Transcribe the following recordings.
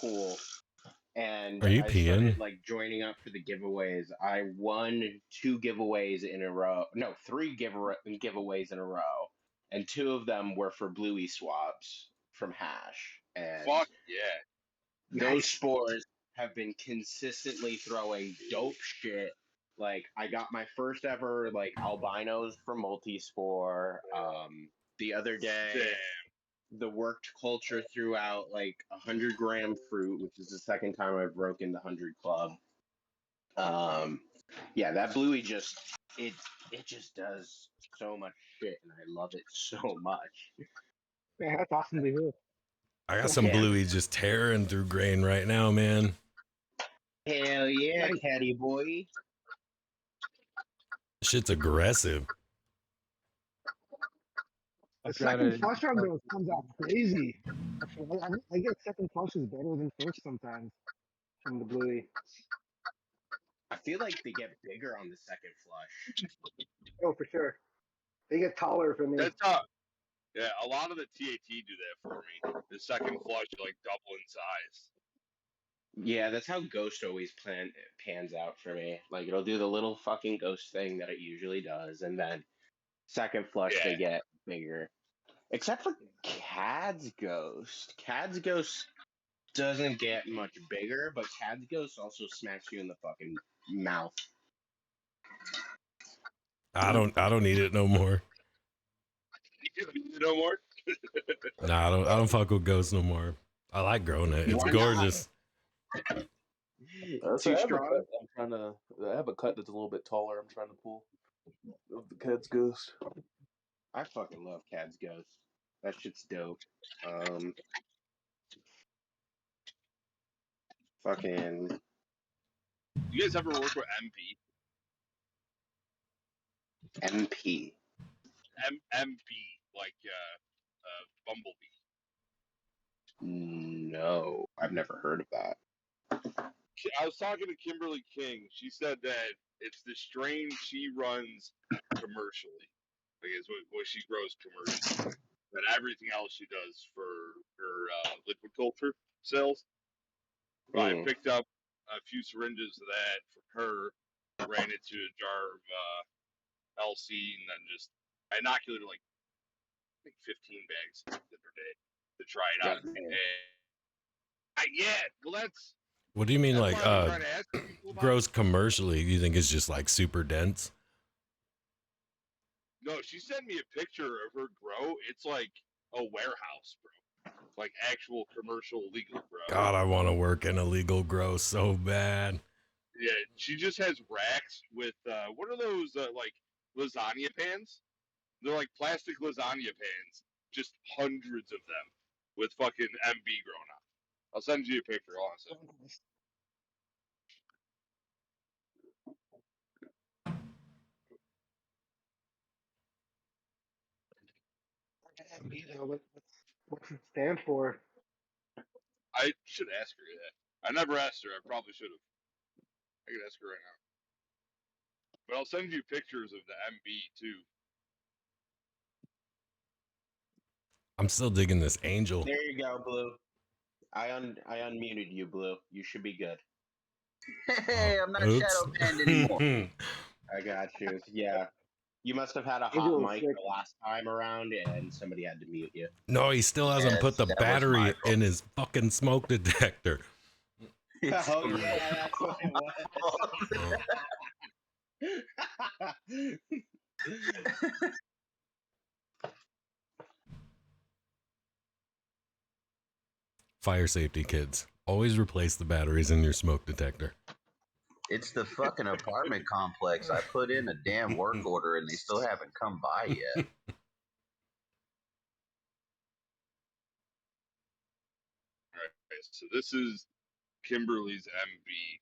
pool, and Are you I peeing? started like joining up for the giveaways. I won 2 giveaways in a row. No, 3 giveaways in a row, and 2 of them were for Bluey swabs from Hash. And fuck yeah, those spores have been consistently throwing dope shit. Like I got my first ever like albinos from Multispore. The other day, damn. the worked culture threw out like 100-gram fruit, which is the second time I've broken the 100 club. Yeah, that Bluey just it just does so much shit, and I love it so much. Man, that's awesome to hear. I got some Yeah. Bluey just tearing through grain right now, man. Hell yeah, Nice. caddy boy. Shit's aggressive. The second flush on those comes out crazy. I get second flushes better than first sometimes from the Bluey. I feel like they get bigger on the second flush. Oh, for sure. They get taller for me. That's how. Yeah, a lot of the TAT do that for me. The second flush, like double in size. Yeah, that's how Ghost always pans out for me. Like it'll do the little fucking Ghost thing that it usually does, and then second flush they get bigger. Except for Cad's Ghost. Cad's Ghost doesn't get much bigger, but Cad's Ghost also smacks you in the fucking mouth. I don't need it no more. No more. Nah, I don't fuck with ghosts no more. I like growing it. It's Why gorgeous. Too strong. I have a cut that's a little bit taller. I'm trying to pull of the Cat's Ghost. I fucking love Cad's Ghost. That shit's dope. Fucking. You guys ever work with MP? MP. MP, like Bumblebee. No, I've never heard of that. I was talking to Kimberly King. She said that it's the strain she runs commercially. Like it's what she grows commercially. But everything else she does for her liquid culture sales. I picked up a few syringes of that for her, ran it to a jar of LC, and then I inoculated like I think 15 bags the other day to try it out. Well, that's. What do you mean, like, why I'm trying to ask people about grows commercially? You think it's just like super dense? No, she sent me a picture of her grow. It's like a warehouse, bro. Like actual commercial legal grow. God, I want to work in a legal grow so bad. Yeah, she just has racks with what are those like lasagna pans? They're like plastic lasagna pans, just hundreds of them with fucking MB grown on. I'll send you a picture. Honestly. What's it stand for? I should ask her that. I never asked her. I probably should have. I could ask her right now. But I'll send you pictures of the MB too. I'm still digging this angel. There you go, Blue. I unmuted you, Blue. You should be good. Hey, I'm not shadow banned anymore. I got you. Yeah. You must have had a hot mic the last time around, and somebody had to mute you. No, he still hasn't put the battery in his fucking smoke detector. Oh, yeah, that's what it was. Fire safety, kids. Always replace the batteries in your smoke detector. It's the fucking apartment complex. I put in a damn work order and they still haven't come by yet. Alright, so this is Kimberly's MB.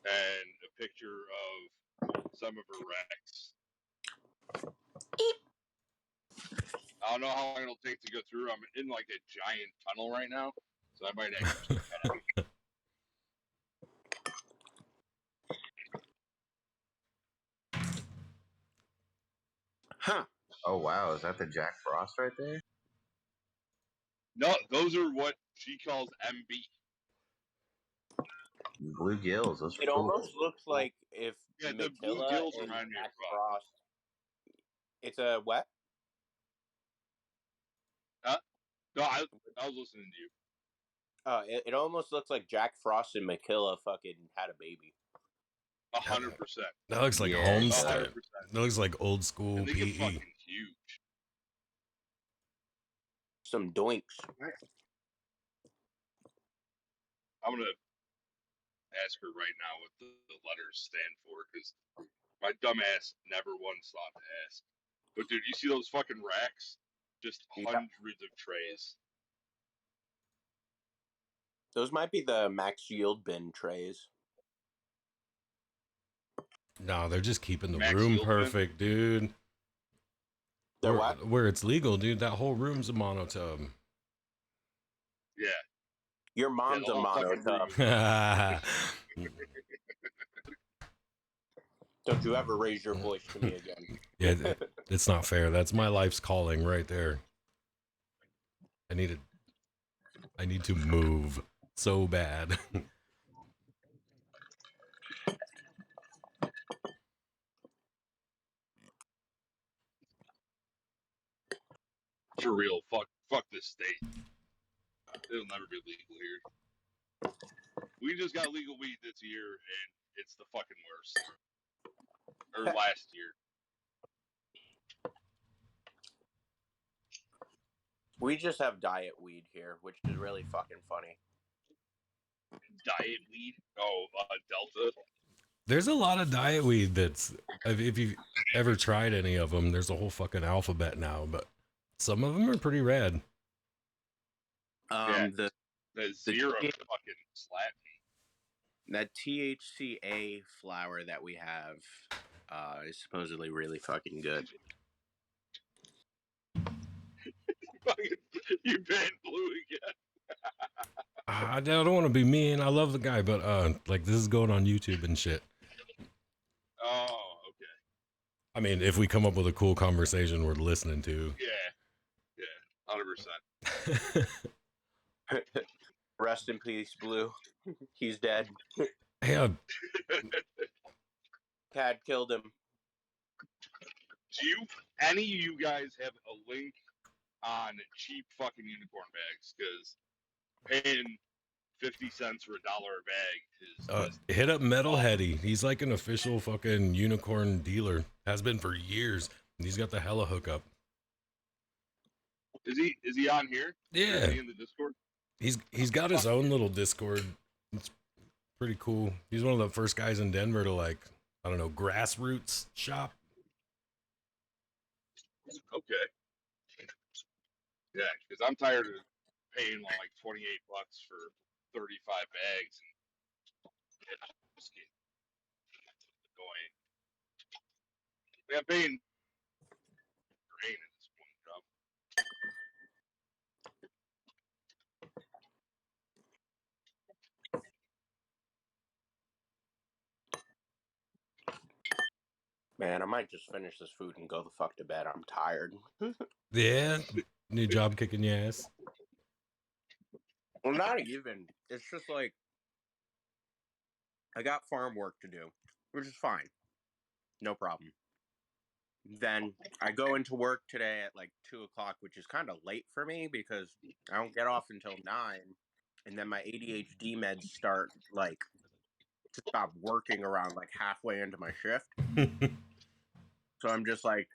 And a picture of some of her racks. I don't know how long it'll take to go through. I'm in like a giant tunnel right now, so I might actually cut out. Huh. Oh, wow. Is that the Jack Frost right there? No, those are what she calls MB. Blue gills. Those It are cool. almost looks like if Yeah, the blue Matilla gills and remind me Jack of fuck. Frost. It's a what? Huh? No, I was listening to you. It almost looks like Jack Frost and Makilla fucking had a baby. 100%. That looks like Yeah, Homestead. 100%. That looks like old school And they get PE. fucking huge. Some doinks. I'm gonna ask her right now what the letters stand for, because my dumb ass never once thought to ask. But dude, you see those fucking racks? Just Yeah. hundreds of trays. Those might be the max yield bin trays. No, they're just keeping the Max room yield bin? perfect, dude. They're what? Where it's legal, dude. That whole room's a monotub. Yeah. Your mom's the a whole fucking room monotub. is- Don't you ever raise your voice to me again. Yeah, it's not fair. That's my life's calling right there. I need to move so bad. For real, fuck this state. It'll never be legal here. We just got legal weed this year, and it's the fucking worst. Or last year. We just have diet weed here, which is really fucking funny. Diet weed? Oh, Delta? There's a lot of diet weed that's, if you've ever tried any of them, there's a whole fucking alphabet now, but some of them are pretty rad. Yeah. The zero fucking slapped me. that THCA flower that we have is supposedly really fucking good. You banned Blue again. I don't want to be mean. I love the guy, but like this is going on YouTube and shit. Oh, okay. I mean, if we come up with a cool conversation worth listening to. Yeah, 100%. Rest in peace, Blue. He's dead. Yeah. Tad killed him. Do any of you guys have a link on cheap fucking unicorn bags? Because paying 50 cents for $1 a bag is hit up Metalheady. He's like an official fucking unicorn dealer. Has been for years. And he's got the hella hookup. Is he on here? Yeah. Is he in the Discord? He's got his own little Discord. It's pretty cool. He's one of the first guys in Denver to, like, I don't know, grassroots shop. Okay. Yeah, because I'm tired of paying like $28 for 35 bags and just get going. I'm paying grain at this point, bro. Man, I might just finish this food and go the fuck to bed. I'm tired. Yeah. New job kicking your ass. Well, not even. It's just like I got farm work to do, which is fine. No problem. Then I go into work today at like 2 o'clock, which is kind of late for me because I don't get off until 9. And then my ADHD meds start like to stop working around like halfway into my shift. So I'm just like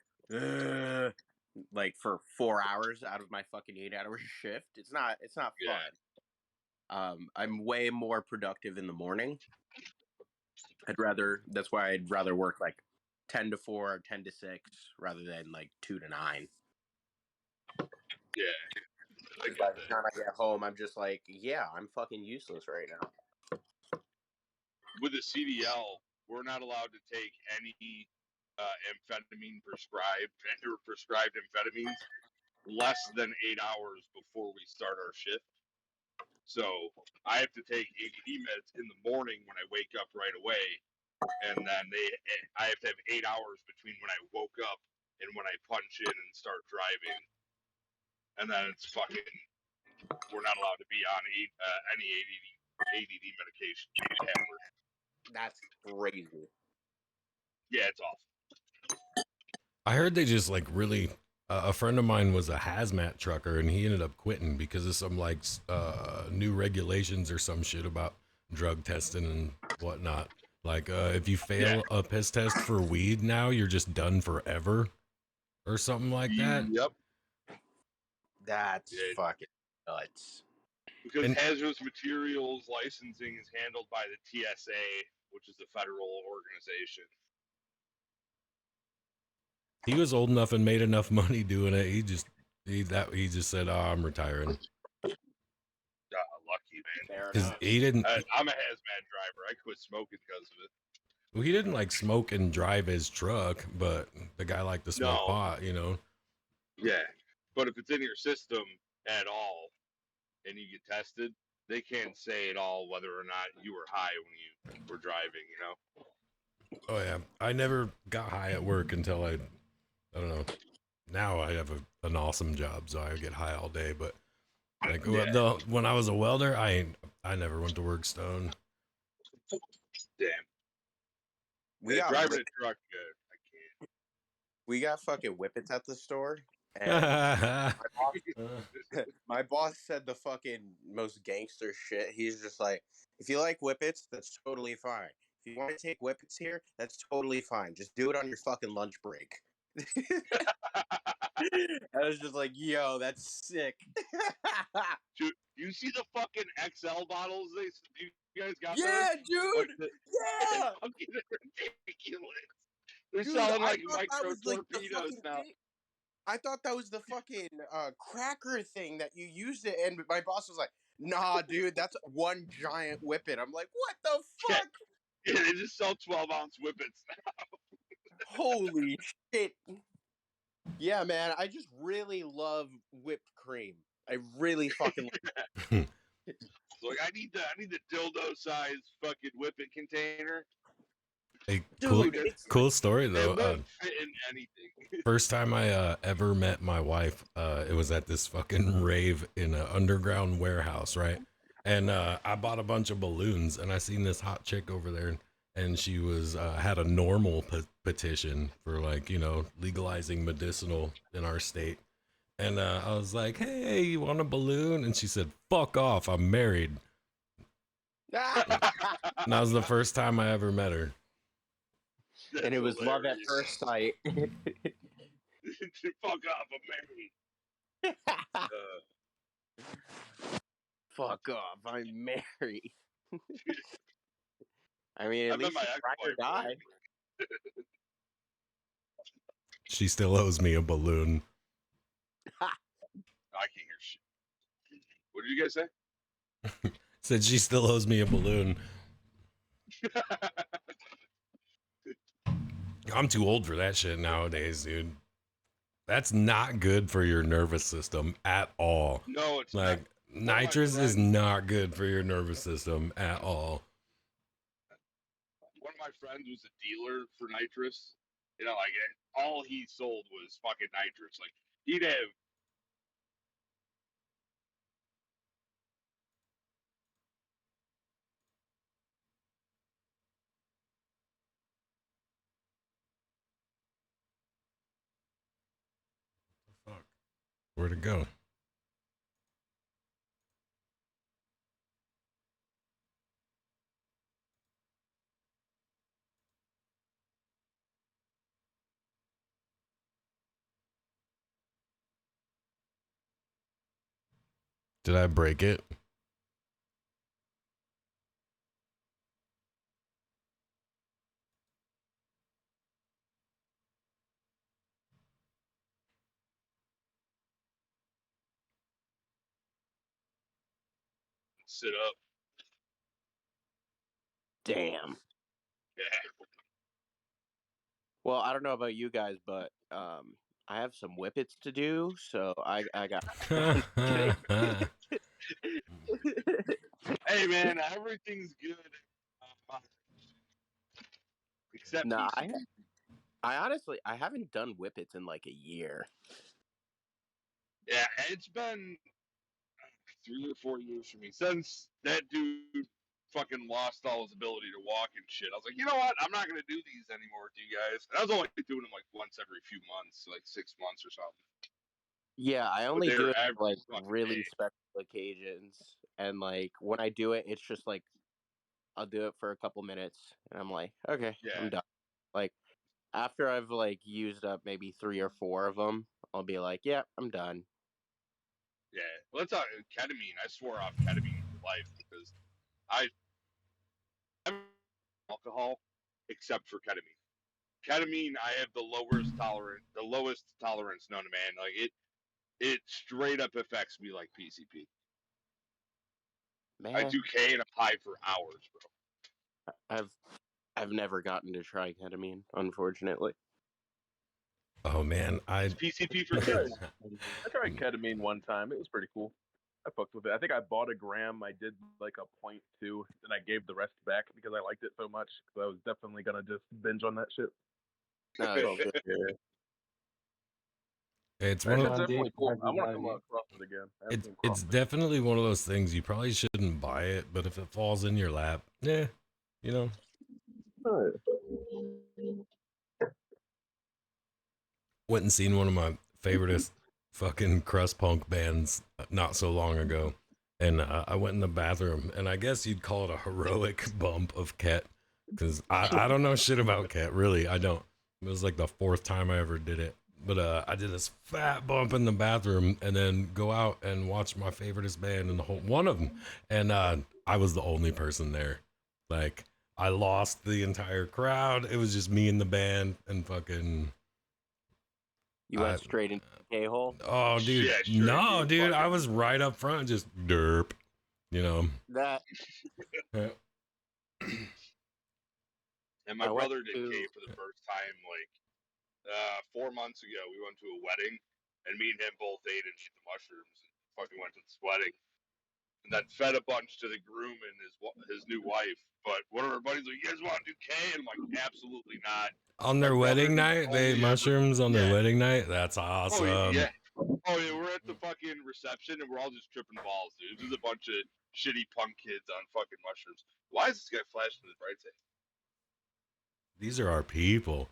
for 4 hours out of my fucking 8-hour shift. It's not fun. Yeah. I'm way more productive in the morning. That's why I'd rather work like 10 to 4 or 10 to 6 rather than like 2 to 9. Yeah. By the time I get home, I'm just like, yeah, I'm fucking useless right now. With the CDL, we're not allowed to take any amphetamine prescribed amphetamines less than 8 hours before we start our shift. So I have to take ADD meds in the morning when I wake up right away, and then I have to have 8 hours between when I woke up and when I punch in and start driving, and then it's fucking we're not allowed to be on any ADD medication ever. That's crazy. Yeah, it's awful. I heard they just like really. A friend of mine was a hazmat trucker, and he ended up quitting because of some like new regulations or some shit about drug testing and whatnot. Like if you fail a piss test for weed now, you're just done forever, or something like that. Yep. That's fucking nuts. Because And hazardous materials licensing is handled by the TSA, which is a federal organization. he was old enough and made enough money doing it. He just said, "Oh, I'm retiring." Lucky, man. Fair Because enough. he didn't. I'm a hazmat driver. I quit smoking because of it. Well, he didn't like smoke and drive his truck, but the guy liked to smoke pot, you know. Yeah, but if it's in your system at all and you get tested, they can't say at all whether or not you were high when you were driving, you know? Oh yeah, I never got high at work until I don't know. Now I have an awesome job, so I get high all day. But like when I was a welder, I never went to work stoned. Damn. We got driving a truck, I can't. We got fucking whippets at the store, and my boss said the fucking most gangster shit. He's just like, if you like whippets, that's totally fine. If you want to take whippets here, that's totally fine. Just do it on your fucking lunch break. I was just like, yo, that's sick. Dude, you see the fucking XL bottles you guys got? Yeah, those? dude. Like Yeah. fucking ridiculous. They're Dude, selling I like thought that micro was like the torpedoes fucking now. thing. I thought that was the fucking cracker thing that you used it, and my boss was like, "Nah, dude, that's one giant whippet." I'm like, "What the fuck?" Yeah, they just sell 12-ounce whippets now. Holy shit! Yeah, man, I just really love whipped cream. I really fucking. So like, I need the dildo size fucking whippet container. Hey, Dude, cool story though. It won't fit in anything. First time I ever met my wife, it was at this fucking rave in an underground warehouse, right? And I bought a bunch of balloons, and I seen this hot chick over there, and she was had a normal petition for like, you know, legalizing medicinal in our state. And I was like, "Hey, you want a balloon?" And she said, "Fuck off, I'm married." And that was the first time I ever met her. and it was hilarious. Love at first sight. Fuck off, I'm married. Fuck off, I'm married. I mean, at least you ride or die. She still owes me a balloon. I can't hear shit. What did you guys say? Said she still owes me a balloon. I'm too old for that shit nowadays, dude. That's not good for your nervous system at all. No, it's like not. Nitrous is not good for your nervous system at all. One of my friends was a dealer for nitrous. You know, like all he sold was fucking nitrous. Like he'd have. Fuck. Where'd it go? Did I break it? Sit up. Damn. Yeah. Well, I don't know about you guys, but I have some whippets to do, so I got. Hey man, everything's good. Except nah, PC. I honestly I haven't done whippets in like a year. Yeah, it's been 3 or 4 years for me. Since that dude fucking lost all his ability to walk and shit, I was like, you know what? I'm not gonna do these anymore with you guys. And I was only doing them like once every few months, like 6 months or something. Yeah, I But only they do were it every for like fucking really day. special occasions, and like when I do it, it's just like I'll do it for a couple minutes, and I'm like, okay, Yeah, I'm done. Like after I've like used up maybe 3 or 4 of them, I'll be like, yeah, I'm done. yeah. Well, that's ketamine. I swore off ketamine for life because I alcohol except for ketamine. Ketamine, I have the lowest tolerance known to man. Like it straight up affects me like PCP. I Man, do K and I'm high for hours, bro. I've never gotten to try ketamine, unfortunately. Oh man, It's PCP for I tried, kids. I tried ketamine one time. It was pretty cool. I fucked with it. I think I bought a gram. I did like a 0.2, and I gave the rest back because I liked it so much. So I was definitely gonna just binge on that shit. Oh So shit! yeah, it's that one shit's of definitely cool. I want to come across it again. I haven't came across it's it. definitely one of those things you probably shouldn't buy it, but if it falls in your lap, yeah, you know. Oh, Went and seen one of my favorite fucking crust punk bands not so long ago, and I went in the bathroom, and I guess you'd call it a heroic bump of Ket, because I don't know shit about Ket, really, I don't. It was like the 4th time I ever did it, but I did this fat bump in the bathroom, and then go out and watch my favoriteest band in the whole one of them, and I was the only person there, like I lost the entire crowd. It was just me and the band, and fucking. You went straight into the K-hole. Oh, dude, Yeah, straight into no, the dude, I fucking. was right up front, just derp, you know. That And my I went brother did K to. for the first time like 4 months ago. We went to a wedding, and me and him both ate and ate the mushrooms and fucking went to this wedding. And then fed a bunch to the groom and his new wife. But one of our buddies like, you guys want to do K? And I'm like, absolutely not. On My their brother wedding has night, they ate only ever, mushrooms on their yeah. wedding night. That's Oh awesome. yeah. Oh yeah, we're at the fucking reception and we're all just tripping balls, dude. There's a bunch of shitty punk kids on fucking mushrooms. Why is this guy flashing his bright side? These are our people.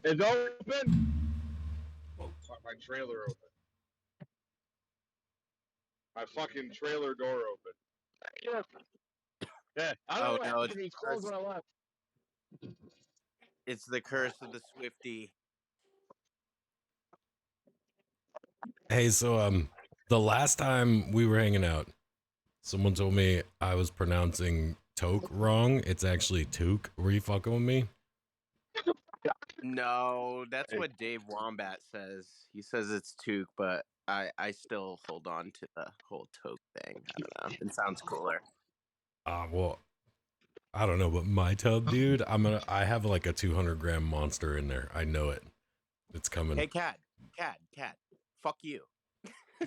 It's open. Fuck, my trailer open. My fucking trailer door open. Yeah. I don't Oh know what no, happened. It was closed when I left. it's the curse of the Swiftie. Hey, so the last time we were hanging out, someone told me I was pronouncing Toque wrong. It's actually Toque. Were you fucking with me? No, that's what Dave Wombat says. He says it's Toque, but I still hold on to the whole Toque thing. I don't know. It sounds cooler. Well, I don't know, but my tub, dude, I have like a 200-gram monster in there. I know it. It's coming. Hey, cat. Fuck you.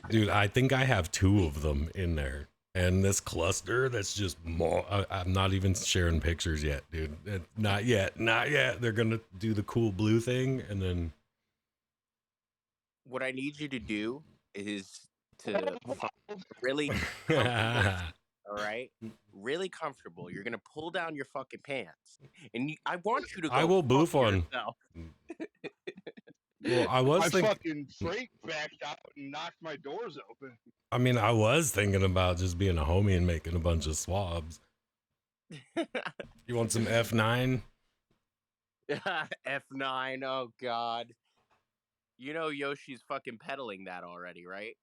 Dude, I think I have 2 of them in there. And this cluster that's just more. I'm not even sharing pictures yet, dude. Not yet. They're going to do the cool blue thing and then. What I need you to do is to really comfortable. All right, really comfortable. You're gonna pull down your fucking pants, and I want you to I go will fuck boof on. yourself. Well, I was My thinking. fucking freight backed out and knocked my doors open. I mean, I was thinking about just being a homie and making a bunch of swabs. You want some F9? F9. Oh God. You know Yoshi's fucking peddling that already, right?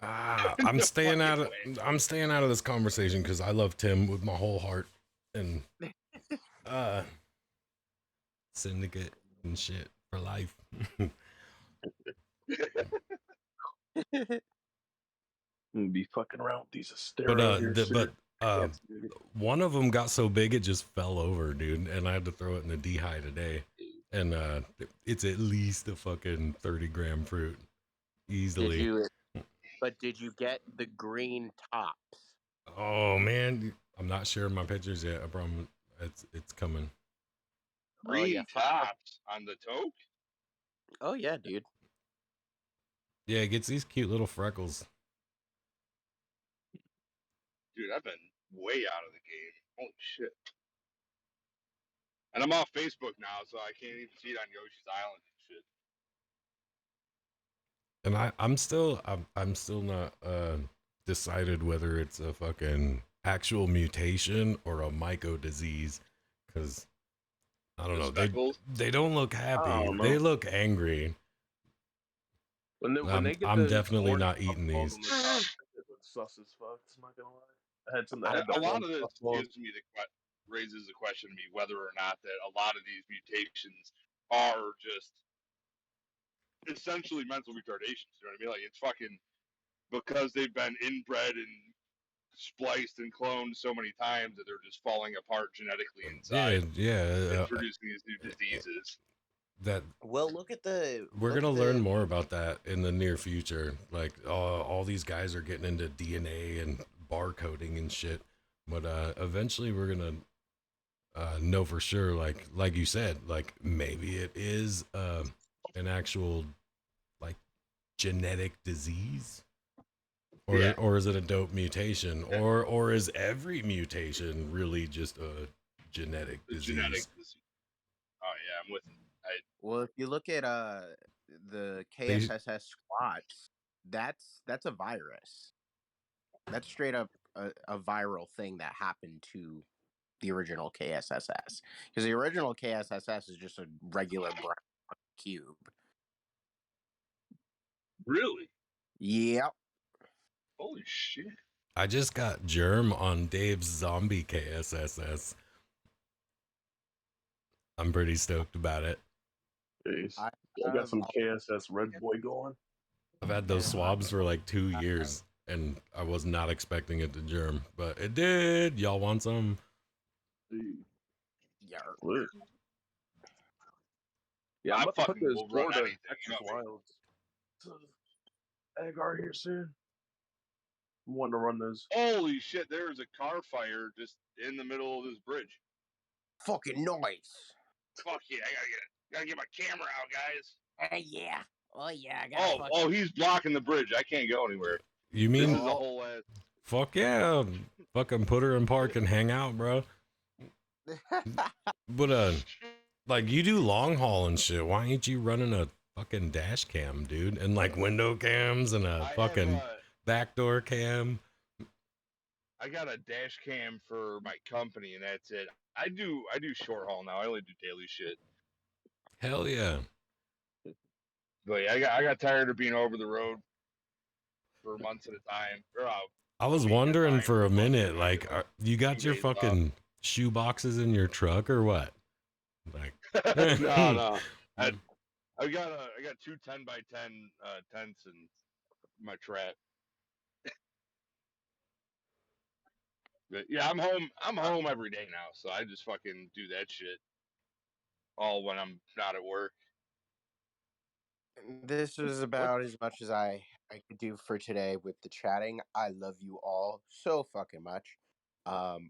I'm No staying out of. fucking way. I'm staying out of this conversation because I love Tim with my whole heart and syndicate and shit for life. I'm gonna be fucking around with these But Astera here soon. one of them got so big it just fell over, dude, and I had to throw it in the dehy today. And it's at least a fucking 30-gram fruit, easily. Did you get the green tops? Oh man, I'm not sharing my pictures yet. I promise it's coming. Oh yeah, tops on the Toque. Oh yeah, dude. Yeah, it gets these cute little freckles. Dude, I've been way out of the game. Holy shit. And I'm off Facebook now, so I can't even see it on Yoshi's Island and shit. And I'm still not decided whether it's a fucking actual mutation or a myco disease, because I don't The know, speckles. they don't look I happy. don't They know. look angry. When they get I'm the definitely orange not eating puffballs these. on the top, it looks sus as fuck. I'm not gonna lie. I had some that had the A lot orange of this puffballs. gives me raises the question to me whether or not that a lot of these mutations are just essentially mental retardations. You know what I mean? Like it's fucking because they've been inbred and spliced and cloned so many times that they're just falling apart genetically inside and producing these new diseases. That Well, look at the we're gonna learn more about that in the near future. Like all these guys are getting into DNA and barcoding and shit, but eventually we're gonna know for sure. Like you said, like maybe it is an actual like genetic disease. Or is it a dope mutation? Or is every mutation really just a genetic disease? Genetic disease. Oh yeah, I'm with it. Well, if you look at the KSSS squats, that's a virus. That's straight up a viral thing that happened to the original KSSS. Because the original KSSS is just a regular brown cube. Really? Yep. Holy shit. I just got germ on Dave's zombie KSSS. I'm pretty stoked about it. Jeez. I got some KSS Red Boy going. I've had those swabs for like 2 years, and I was not expecting it to germ, but it did. Y'all want some? Yeah. Yeah, I'm about to put those will run Florida anything, Texas Wilds agar here soon. I'm wanting to run those. Holy shit, there is a car fire just in the middle of this bridge. Fucking nice. Fuck yeah, I gotta get my camera out, guys. Yeah. Oh yeah, I got Oh, he's blocking the bridge. I can't go anywhere. You mean? This is a whole ass. Fuck yeah. Fucking put her in park and hang out, bro. But like you do long haul and shit. Why ain't you running a fucking dash cam, dude? And like window cams and a fucking backdoor cam. I got a dash cam for my company and that's it. I do short haul now. I only do daily shit. Hell yeah. But yeah, I got tired of being over the road for months at a time. I was wondering for a minute, like, you got your fucking shoe boxes in your truck or what? Like, no. I got 2 10 by 10 tents in my trap. But yeah, I'm home every day now, so I just fucking do that shit all when I'm not at work. This was about as much as I could do for today with the chatting. I love you all so fucking much.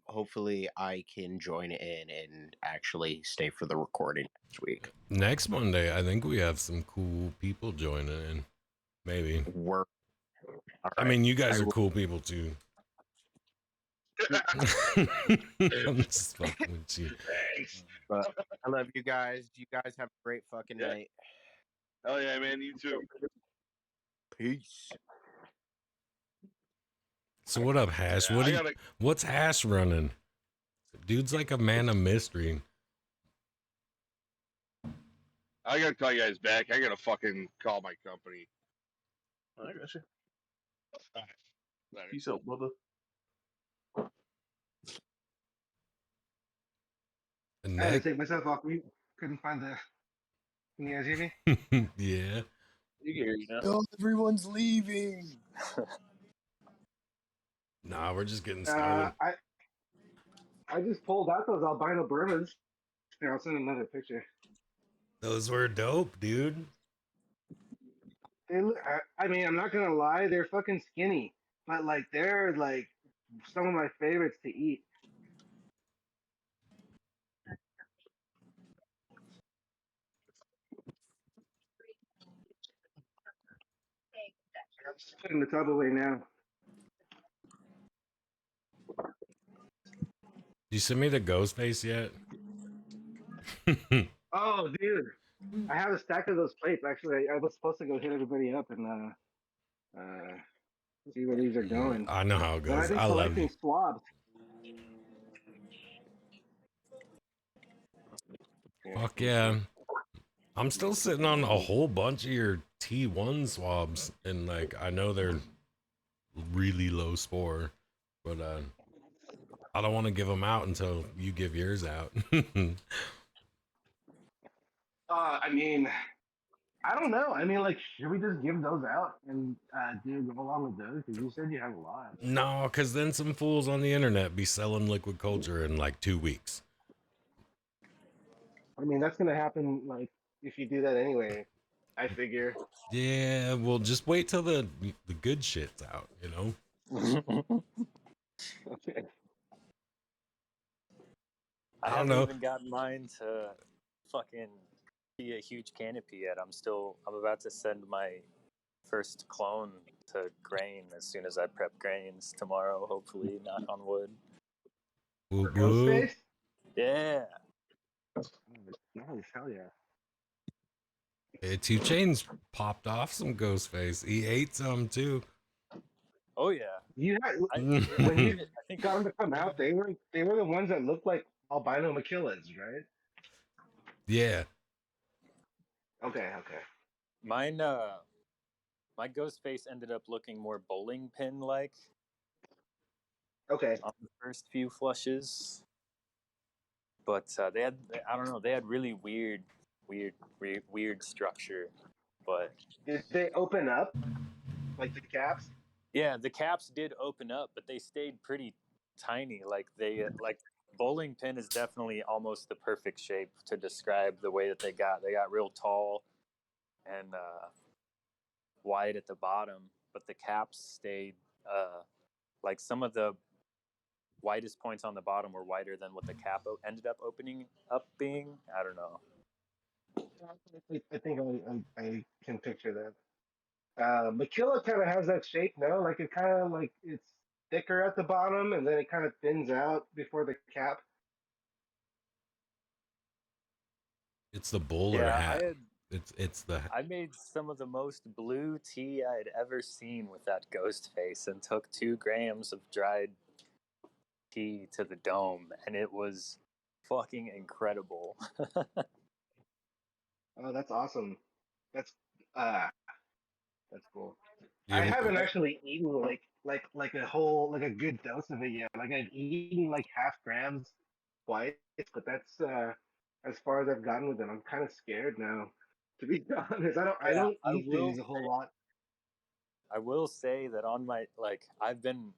Hopefully I can join in and actually stay for the recording next week. Next Monday, I think we have some cool people joining in. Maybe. Work. I mean, you guys are cool people too. I'm just fucking with you. Thanks. But I love you guys. You guys have a great fucking night. Hell yeah, man. You too. Peace. So what up, Hash? What's Hash running? Dude's like a man of mystery. I gotta call you guys back. I gotta fucking call my company. I got you. All right. Peace out, brother. I had to take myself off mute. Couldn't find the. Can you guys hear me? Yeah. You can hear you now. Oh, everyone's leaving. Nah, we're just getting started. I just pulled out those albino Burmas. Here, I'll send another picture. Those were dope, dude. I mean, I'm not gonna lie, they're fucking skinny, but like they're like some of my favorites to eat. I'm just putting the tub away now. You send me the ghost face yet? Oh, dude, I have a stack of those plates. Actually, I was supposed to go hit everybody up and see where these are going. I know how it But I've goes. been I love you. collecting swabs. Yeah, Fuck let me see. yeah. I'm still sitting on a whole bunch of your T1 swabs, and like I know they're really low spore, but I don't want to give them out until you give yours out. I mean, I don't know. I mean, like, should we just give those out and do go along with those? Because you said you have a lot. No, because then some fools on the internet be selling liquid culture in like 2 weeks. I mean, that's gonna happen. Like, if you do that anyway, I figure. Yeah, well, just wait till the good shit's out, you know? Okay. I I don't haven't know. even gotten mine to fucking be a huge canopy yet. I'm about to send my first clone to grain as soon as I prep grains tomorrow, hopefully, knock on wood. Woo Ghost woo. face? Yeah. Nice, hell yeah. Hey, 2 Chainz popped off some ghost face. He ate some too. Oh yeah. You had when I you think I think got them to come out, they were the ones that looked like albino maquillas, right? Yeah. Okay, okay. mine my ghost face ended up looking more bowling pin like Okay. on the first few flushes. But they had, I don't know, they had really weird structure. But Did they open up like the caps? yeah, the caps did open up, but they stayed pretty tiny. Like bowling pin is definitely almost the perfect shape to describe the way that they got. They got real tall and wide at the bottom, but the caps stayed like some of the widest points on the bottom were wider than what the cap ended up opening up being. I don't know. I think I can picture that. Maquilla kind of has that shape, no? Like it kind of like it's thicker at the bottom and then it kind of thins out before the cap. It's the bowler Yeah, hat. It's the I made some of the most blue tea I had ever seen with that ghost face and took 2 grams of dried tea to the dome, and it was fucking incredible. Oh, that's awesome. That's uh that's cool. I you, haven't actually eaten like a whole like a good dose of it yet. Like I've eaten like half grams twice, but that's as far as I've gotten with them. I'm kind of scared now, to be honest. I Yeah, don't eat these a whole lot. I will say that on my like I've been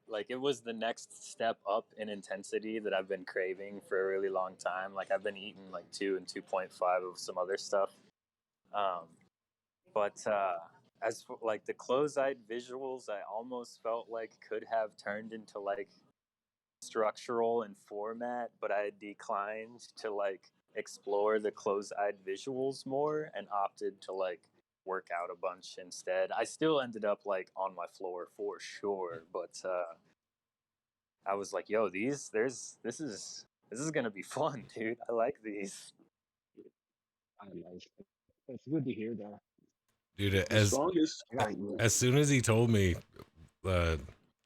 like it was the next step up in intensity that I've been craving for a really long time. Like I've been eating like 2 and 2.5 of some other stuff. Um, but as for like the close-eyed visuals, I almost felt like could have turned into like structural and format, but I declined to like explore the close-eyed visuals more and opted to like work out a bunch instead. I still ended up like on my floor for sure, but I was like, yo, this is gonna be fun, dude. I like these. I don't know. It's good to hear though. dude, The strongest. I gotta eat. as soon as he told me uh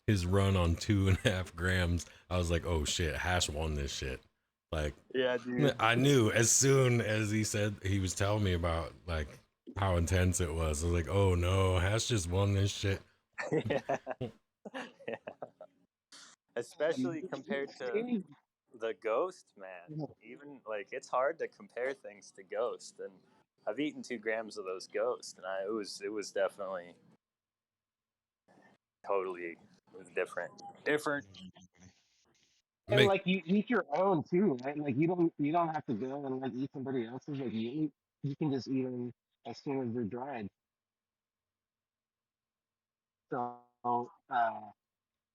his run on 2.5 grams, I was like, oh shit, Hash won this shit. Like Yeah, dude. I knew as soon as he said he was telling me about like how intense it was. I was like, oh no, Hash just won this shit. Yeah. Yeah. Especially compared to the Ghost, man. Even like it's hard to compare things to Ghost, and I've eaten 2 grams of those Ghost, and it was definitely totally different. Different. And Make like you eat your own too, right? Like you don't have to go and like eat somebody else's. Like you can just eat them as soon as they're dried. So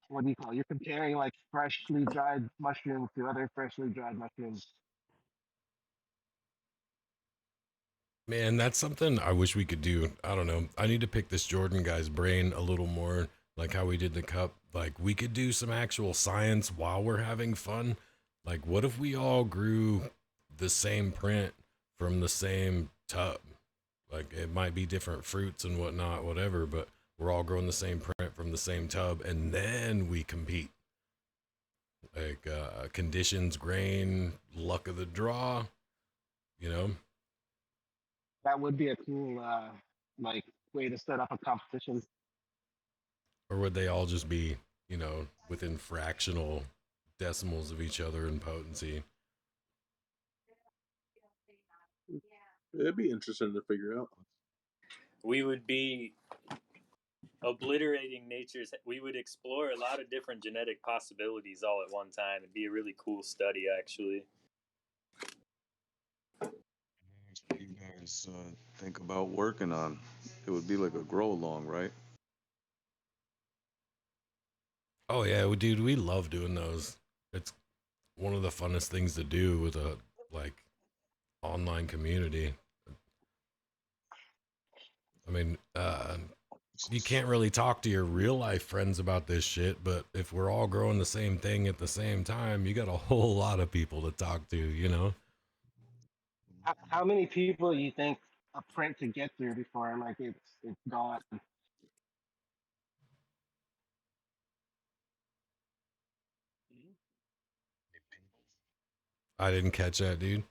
what do you call it? You're comparing like freshly dried mushrooms to other freshly dried mushrooms. Man, that's something I wish we could do. I don't know. I need to pick this Jordan guy's brain a little more, like how we did the cup. Like, we could do some actual science while we're having fun. Like, what if we all grew the same print from the same tub? Like, it might be different fruits and whatnot, whatever, but we're all growing the same print from the same tub, and then we compete. Like, conditions, grain, luck of the draw, you know? That would be a cool like way to set up a competition. Or would they all just be, within fractional decimals of each other in potency? It'd be interesting to figure out. We would be obliterating nature's. We would explore a lot of different genetic possibilities all at one time. It'd be a really cool study, actually. What do you guys think about working on? It would be like a grow along, right? Oh yeah, dude, we love doing those. It's one of the funnest things to do with a like online community. I mean, you can't really talk to your real life friends about this shit, but if we're all growing the same thing at the same time, you got a whole lot of people to talk to, you know? How many people you think a print could get through before like it's gone? I didn't catch that, dude.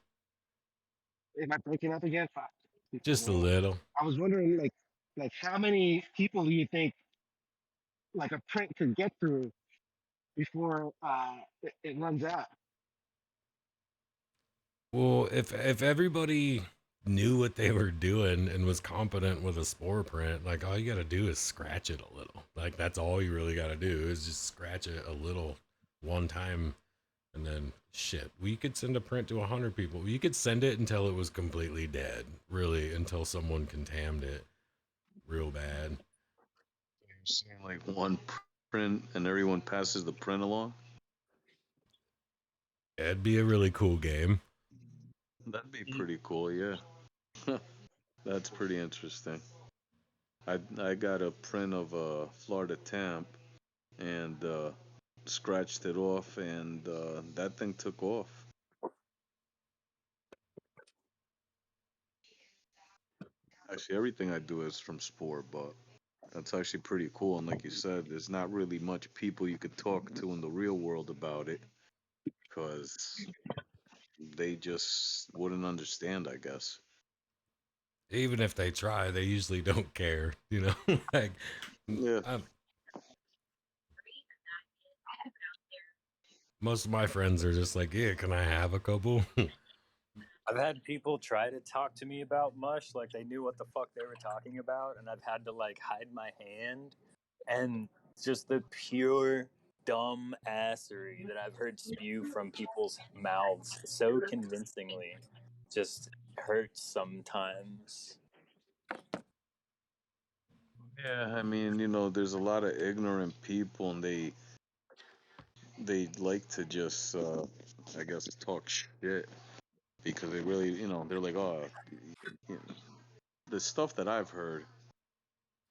Am I breaking up again? Fuck. Just a little. I was wondering like how many people do you think like a print could get through before it runs out? Well, if everybody knew what they were doing and was competent with a spore print, like all you got to do is scratch it a little. Like that's all you really got to do is just scratch it a little one time, and then shit, we could send a print to 100 people. You could send it until it was completely dead, really, until someone contaminated it real bad. You're saying like one print and everyone passes the print along? It'd be a really cool game. That'd be pretty cool, yeah. That's pretty interesting. I got a print of a Florida Tamp and scratched it off, and that thing took off. Actually, everything I do is from Spore, but that's actually pretty cool. And like you said, there's not really much people you could talk to in the real world about it because they just wouldn't understand, I guess. Even if they try, they usually don't care, you know? Like, Yeah. most of my friends are just like, yeah, can I have a couple? I've had people try to talk to me about mush like they knew what the fuck they were talking about, and I've had to like hide my hand, and just the pure dumb assery that I've heard spew from people's mouths so convincingly just hurts sometimes. Yeah, I mean, there's a lot of ignorant people, and they like to just, I guess, talk shit because they really, they're like, oh, you know, the stuff that I've heard,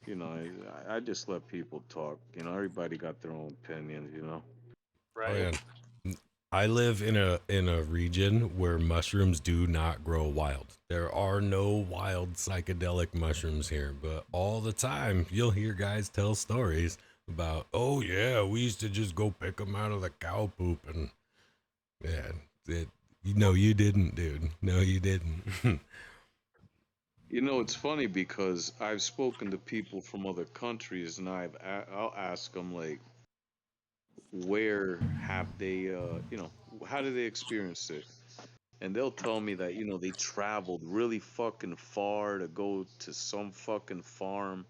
I just let people talk. Everybody got their own opinions. Oh Right. yeah. I live in a region where mushrooms do not grow wild. There are no wild psychedelic mushrooms here, but all the time you'll hear guys tell stories about, oh yeah, we used to just go pick them out of the cow poop, and yeah, you didn't, dude. No, you didn't. It's funny because I've spoken to people from other countries, and I'll ask them like, where have they, how did they experience it? And they'll tell me that they traveled really fucking far to go to some fucking farm,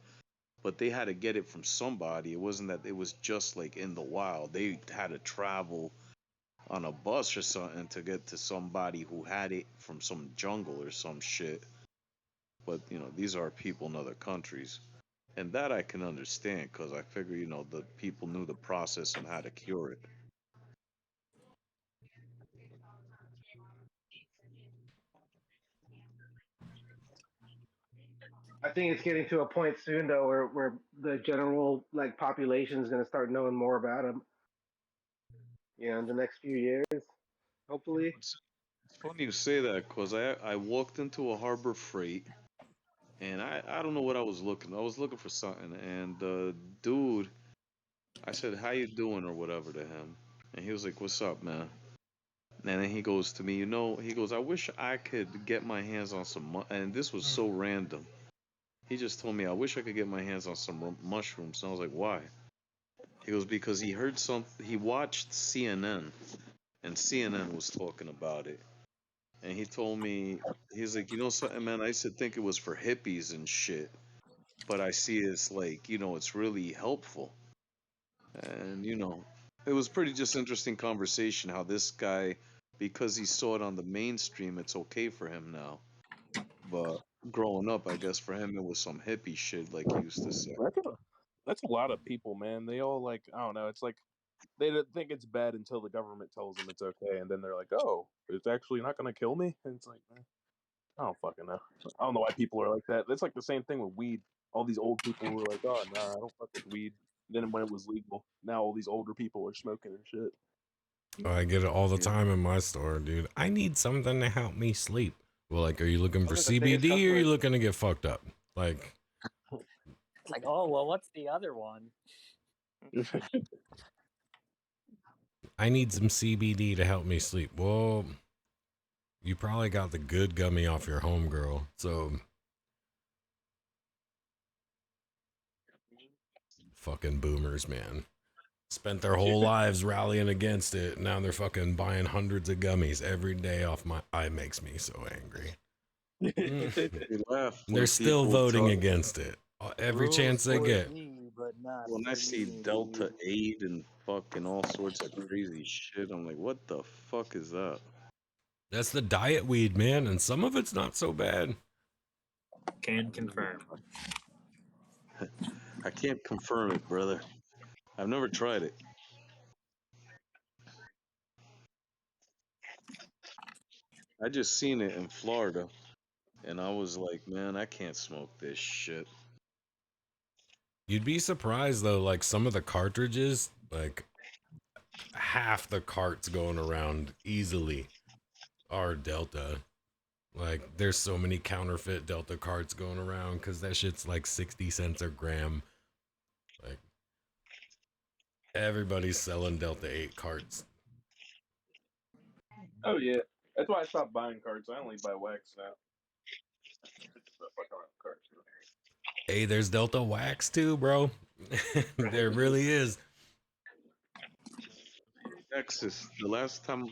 but they had to get it from somebody. It wasn't that it was just like in the wild. They had to travel on a bus or something to get to somebody who had it from some jungle or some shit. But these are people in other countries, and that I can understand because I figure the people knew the process and how to cure it. I think it's getting to a point soon though where the general like population is going to start knowing more about them. In the next few years, hopefully. It's funny you say that because I walked into a Harbor Freight and I don't know what I was looking. I was looking for something, and the dude, I said, "How you doing?" or whatever to him, and he was like, "What's up, man?" And then he goes to me, he goes, "I wish I could get my hands on some," and this was so random. He just told me, "I wish I could get my hands on some mushrooms," and I was like, "Why?" He goes, "Because he watched CNN, and CNN was talking about it." And he told me, he's like, "You know something, man? I used to think it was for hippies and shit, but I see it's like, it's really helpful." And, it was pretty just interesting conversation how this guy, because he saw it on the mainstream, it's okay for him now. But growing up, I guess for him, it was some hippie shit, like he used to say. That's a lot of people, man. They all like, I don't know. It's like they don't think it's bad until the government tells them it's okay, and then they're like, "Oh, it's actually not going to kill me." And it's like, I don't fucking know. I don't know why people are like that. It's like the same thing with weed. All these old people were like, "Oh, nah, I don't fuck with weed." Then when it was legal, now all these older people are smoking and shit. Oh, I get it all the Yeah. time in my store, dude. I need something to help me sleep. Well, like, are you looking for Those are the biggest CBD or are you customers. looking to get fucked up? Like, It's like, oh well, what's the other one? I need some CBD to help me sleep. Well, you probably got the good gummy off your homegirl. So, fucking boomers, man. Spent their whole lives rallying against it. Now they're fucking buying hundreds of gummies every day off my. It makes me so angry. We laugh They're when still people voting talk. against it every Rules chance they for get. me, but not When I for see me. Delta 8 and fucking all sorts of crazy shit, I'm like, what the fuck is that? That's the diet weed, man, and some of it's not so bad. Can confirm. I can't confirm it, brother. I've never tried it. I just seen it in Florida, and I was like, man, I can't smoke this shit. You'd be surprised though, like some of the cartridges, like half the carts going around easily are Delta. Like there's so many counterfeit Delta carts going around because that shit's like 60 cents a gram. Like everybody's selling Delta 8 carts. Oh yeah, that's why I stopped buying cards. I only buy wax now. Fuck around with cards. Hey, there's Delta wax too, bro. There really is. Texas, the last time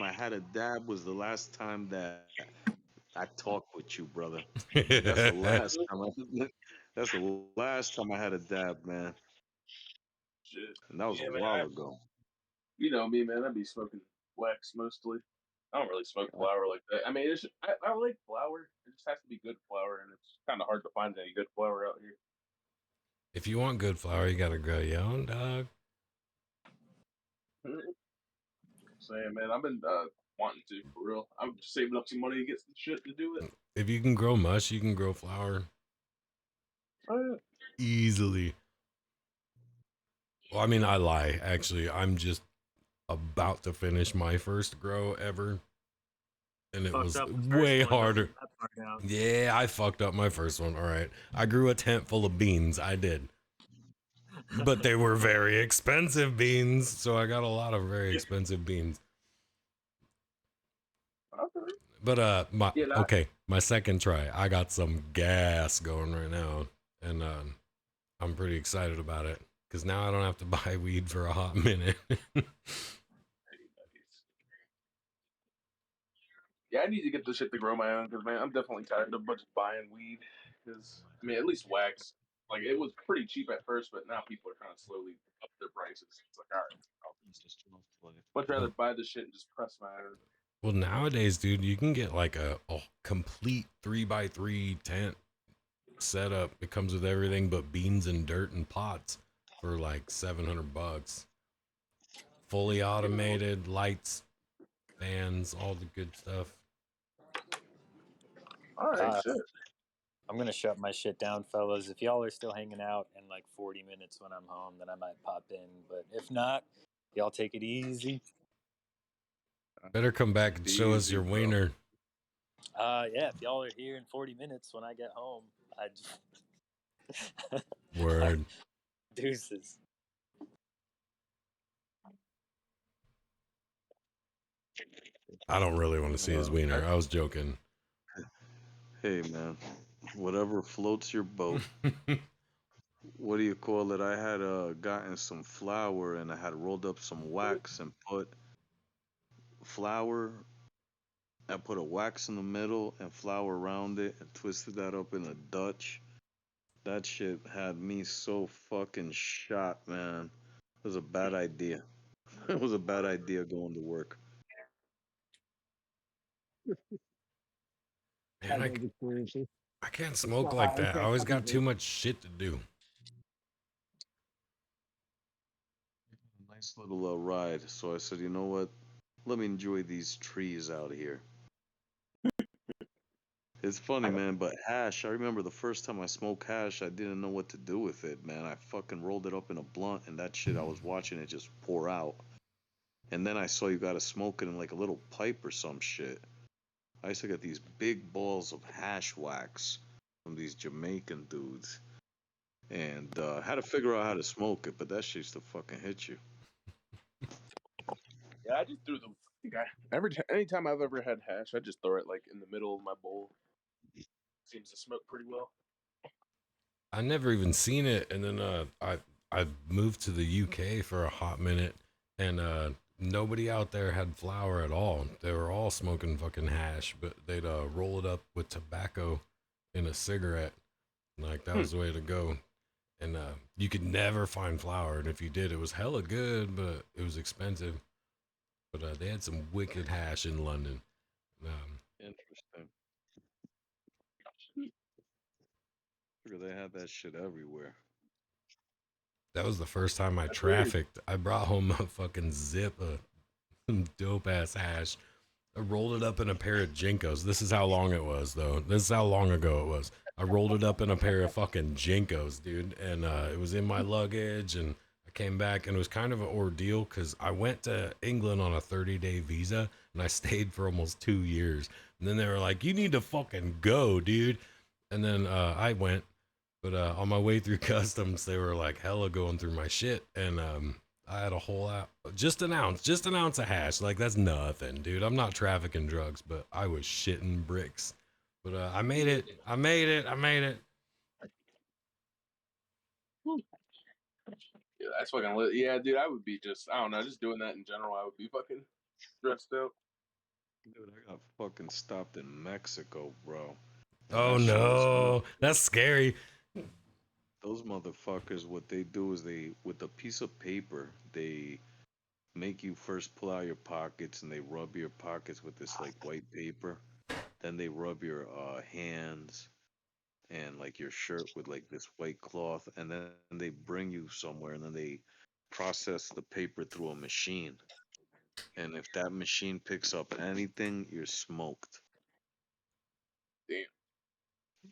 I had a dab was the last time that I talked with you, brother. That's the last time that's the last time I had a dab, man. Shit. And that was a Yeah, man. while ago. You know me, man. I be smoking wax mostly. I don't really smoke flower like that. I mean, I like flower. It just has to be good flower, and it's kind of hard to find any good flower out here. If you want good flour, you gotta grow your own, dog. Saying, man, I've been wanting to for real. I'm just saving up some money to get some shit to do it. If you can grow mush, you can grow flour Oh, easily. Well, I mean, I lie. Actually, I'm just about to finish my first grow ever, and it Fucked was up the first way one, don't harder. leave that part out. Yeah, I fucked up my first one. All right, I grew a tent full of beans. I did, but they were very expensive beans, so I got a lot of very expensive beans. okay. But my Yeah, that, okay, my second try, I got some gas going right now, and I'm pretty excited about it because now I don't have to buy weed for a hot minute. yeah, I need to get this shit to grow my own because man, I'm definitely tired of just buying weed. Because I mean, at least wax, like it was pretty cheap at first, but now people are trying to slowly up their prices. It's like, all right, I'll much rather buy this shit and just press my own. Well, nowadays, dude, you can get like a complete 3x3 tent setup. It comes with everything but beans and dirt and pots for like $700. Fully automated, lights, fans, all the good stuff. All right, shit. I'm gonna shut my shit down, fellas. If y'all are still hanging out in like 40 minutes when I'm home, then I might pop in. But if not, y'all take it easy. Better come back Take and it show us easy, your bro. wiener. Yeah. If y'all are here in 40 minutes when I get home, I just Word. deuces. I don't really want to see his wiener. I was joking. Hey, man, whatever floats your boat. What do you call it? I had gotten some flour and I had rolled up some wax and put flour. I put a wax in the middle and flour around it and twisted that up in a Dutch. That shit had me so fucking shot, man. It was a bad idea. It was a bad idea going to work. Man, Had those experiences. I can't It's smoke so like hot. You that. I can't always fucking got too breathe. much shit to do. Nice little ride. So I said, you know what? Let me enjoy these trees out here. It's funny, man, but hash, I remember the first time I smoked hash, I didn't know what to do with it, man. I fucking rolled it up in a blunt and that shit, I was watching it just pour out. And then I saw you gotta smoke it in like a little pipe or some shit. I used to get these big balls of hash wax from these Jamaican dudes. And had to figure out how to smoke it, but that shit used to fucking hit you. Yeah, I just threw the. Anytime I've ever had hash, I just throw it like in the middle of my bowl. Seems to smoke pretty well. I never even seen it, and then I moved to the UK for a hot minute, and nobody out there had flour at all. They were all smoking fucking hash, but they'd roll it up with tobacco in a cigarette. Like that was the way to go. And you could never find flour, and if you did, it was hella good, but it was expensive. But they had some wicked hash in London. Interesting. Figure they had that shit everywhere. That was the first time I That's weird. trafficked. I brought home a fucking zip of dope ass hash. I rolled it up in a pair of Jinkos. This is how long it was, though. This is how long ago it was. I rolled it up in a pair of fucking Jinkos, dude. And it was in my luggage. And I came back, and it was kind of an ordeal because I went to England on a 30-day visa, and I stayed for almost 2 years. And then they were like, you need to fucking go, dude. And then I went. But on my way through customs, they were like hella going through my shit. And I had a whole just an ounce of hash. Like that's nothing, dude. I'm not trafficking drugs, but I was shitting bricks. But I made it. I made it. I made it. Yeah, that's fucking lit. Yeah, dude, I would be just, I don't know, just doing that in general, I would be fucking stressed out. Dude, I got fucking stopped in Mexico, bro. And Oh that shit was no, horrible. that's scary. Those motherfuckers, what they do is they, with a piece of paper, they make you first pull out your pockets and they rub your pockets with this like white paper. Then they rub your hands and like your shirt with like this white cloth. And then they bring you somewhere and then they process the paper through a machine. And if that machine picks up anything, you're smoked. Damn.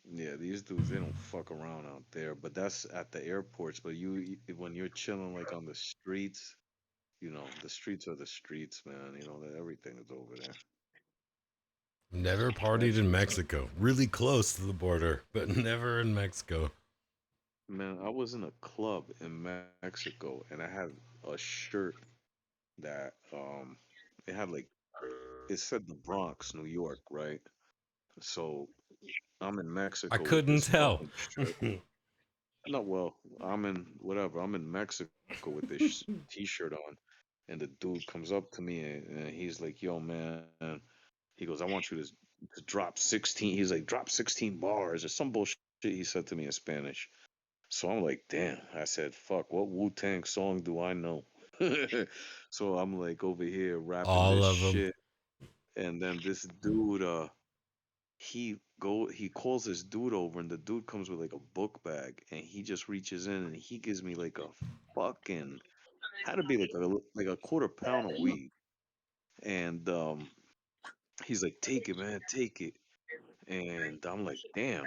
Yeah, these dudes they don't fuck around out there, but that's at the airports. But when you're chilling like on the streets, the streets are the streets, man. That everything is over there. Never That partied in shit's Mexico. Really close to the border, but never in Mexico. man. I was in a club in Mexico, and I had a shirt that it had like it said the Bronx, New York, right? So I'm in I Mexico with couldn't this tell. fucking shirt. No, well, I'm in whatever. I'm in Mexico with this t-shirt on, and the dude comes up to me and he's like, "Yo, man," he goes, "I want you to drop 16." He's like, "Drop 16 bars or some bullshit." He said to me in Spanish. So I'm like, "Damn!" I said, "Fuck, what Wu-Tang song do I know?" So I'm like over here rapping All this of them. shit, and then this dude, he calls this dude over and the dude comes with like a book bag and he just reaches in and he gives me like a fucking had to be like a quarter pound of weed and he's like take it man take it And I'm like, damn,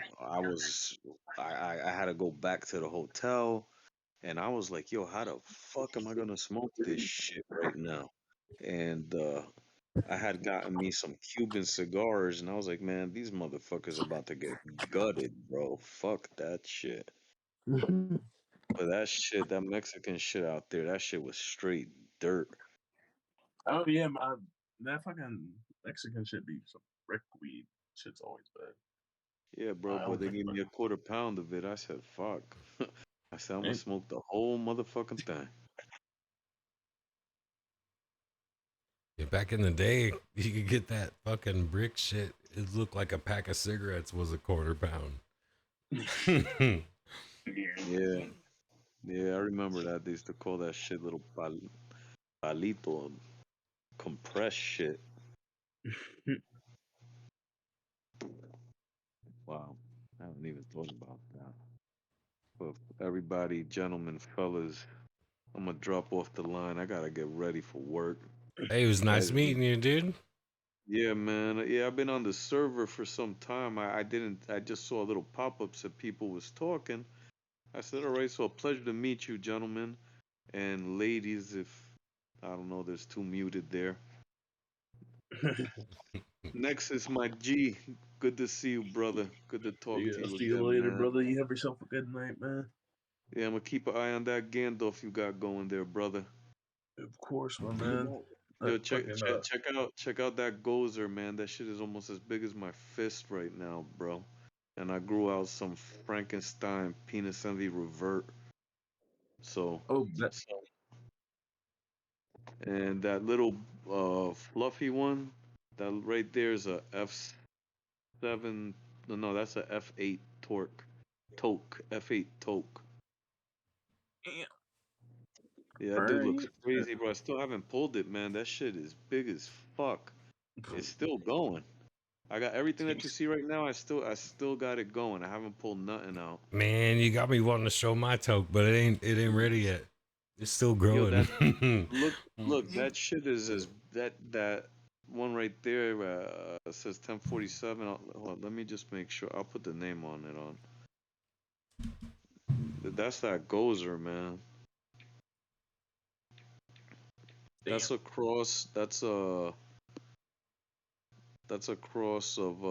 I had to go back to the hotel, and I was like, yo, how the fuck am I gonna smoke this shit right now? And I had gotten me some Cuban cigars, and I was like, man, these motherfuckers about to get gutted, bro. Fuck that shit. But that shit, that Mexican shit out there, that shit was straight dirt. Oh yeah, that fucking Mexican shit be some brick weed. Shit's always bad. Yeah, bro, I but don't they think gave about me a quarter pound of it. I said, fuck. I said, I'm gonna it. smoke the whole motherfucking thing. Yeah, back in the day, you could get that fucking brick shit. It looked like a pack of cigarettes was a quarter pound. Yeah, yeah, I remember that. They used to call that shit little palito, compressed shit. Wow, I haven't even thought about that. But everybody, gentlemen, fellas, I'm gonna drop off the line. I gotta get ready for work. Hey, it was You guys nice have been, meeting you, dude. yeah, man. Yeah, I've been on the server for some time. I didn't, I just saw little pop-ups that people was talking. I said, all right, so a pleasure to meet you, gentlemen and ladies. If I don't know, there's two muted there. Next is my G. Good to see you, brother. Good to talk to Yeah, you see you again, later, man. brother. You have yourself a good night, man. Yeah, I'm gonna keep an eye on that Gandalf you got going there, brother. Of course, my man. Yo, That fucking check out that gozer, man. That shit is almost as big as my fist right now, bro. And I grew out some Frankenstein penis envy revert. So, oh that so and that little fluffy one, that right there is a F7. No, that's a F8 torque. Toque. F8 Toque. yeah. Yeah, that All dude looks right. crazy, bro. I still haven't pulled it, man. That shit is big as fuck. It's still going. I got everything that you see right now. I still got it going. I haven't pulled nothing out. Man, you got me wanting to show my toke, but it ain't ready yet. It's still Yo, growing. that look, that shit is as that one right there says 1047. Hold on, let me just make sure. I'll put the name on it on. That's that gozer, man. Damn. That's a cross. That's a cross of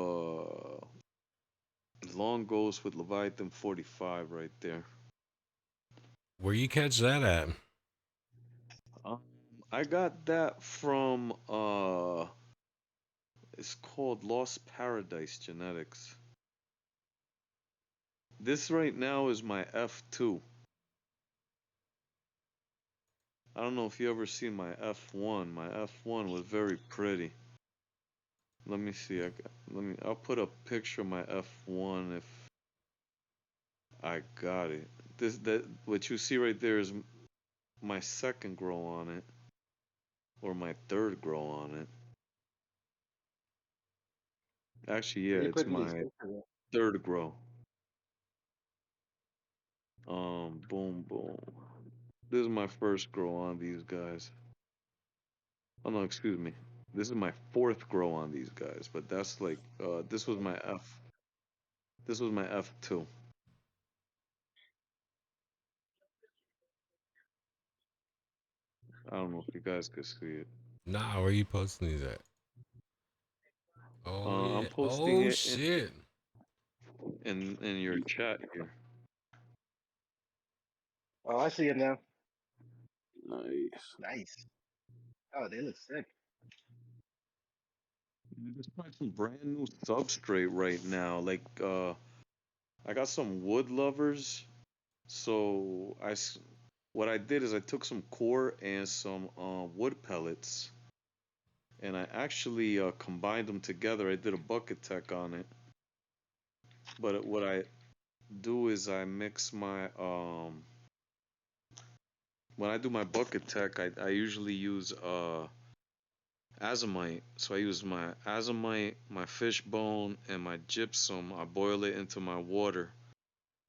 long ghost with Leviathan 45 right there. Where you catch that at? Um, I got that from it's called Lost Paradise Genetics. This right now is my F2. I don't know if you ever seen my F1. My F1 was very pretty. Let me see. I'll put a picture of my F1 if I got it. That what you see right there is my second grow on it, or my third grow on it. Actually, yeah, Where are you it's putting these my pictures? third grow. Boom, boom. This is my first grow on these guys. Oh no, excuse me. This is my fourth grow on these guys, but that's like this was my F. This was my F2. I don't know if you guys could see it. Nah, where you posting these at? Oh I'm yeah. posting Oh it shit. in your chat here. Oh, I see it now. Nice. Nice. Oh, they look sick. Just trying some brand new substrate right now. Like I got some wood lovers. So what I did is I took some core and some wood pellets, and I actually combined them together. I did a bucket tech on it. But what I do is I mix my when I do my bucket tech, I usually use azomite. So I use my azomite, my fish bone, and my gypsum. I boil it into my water,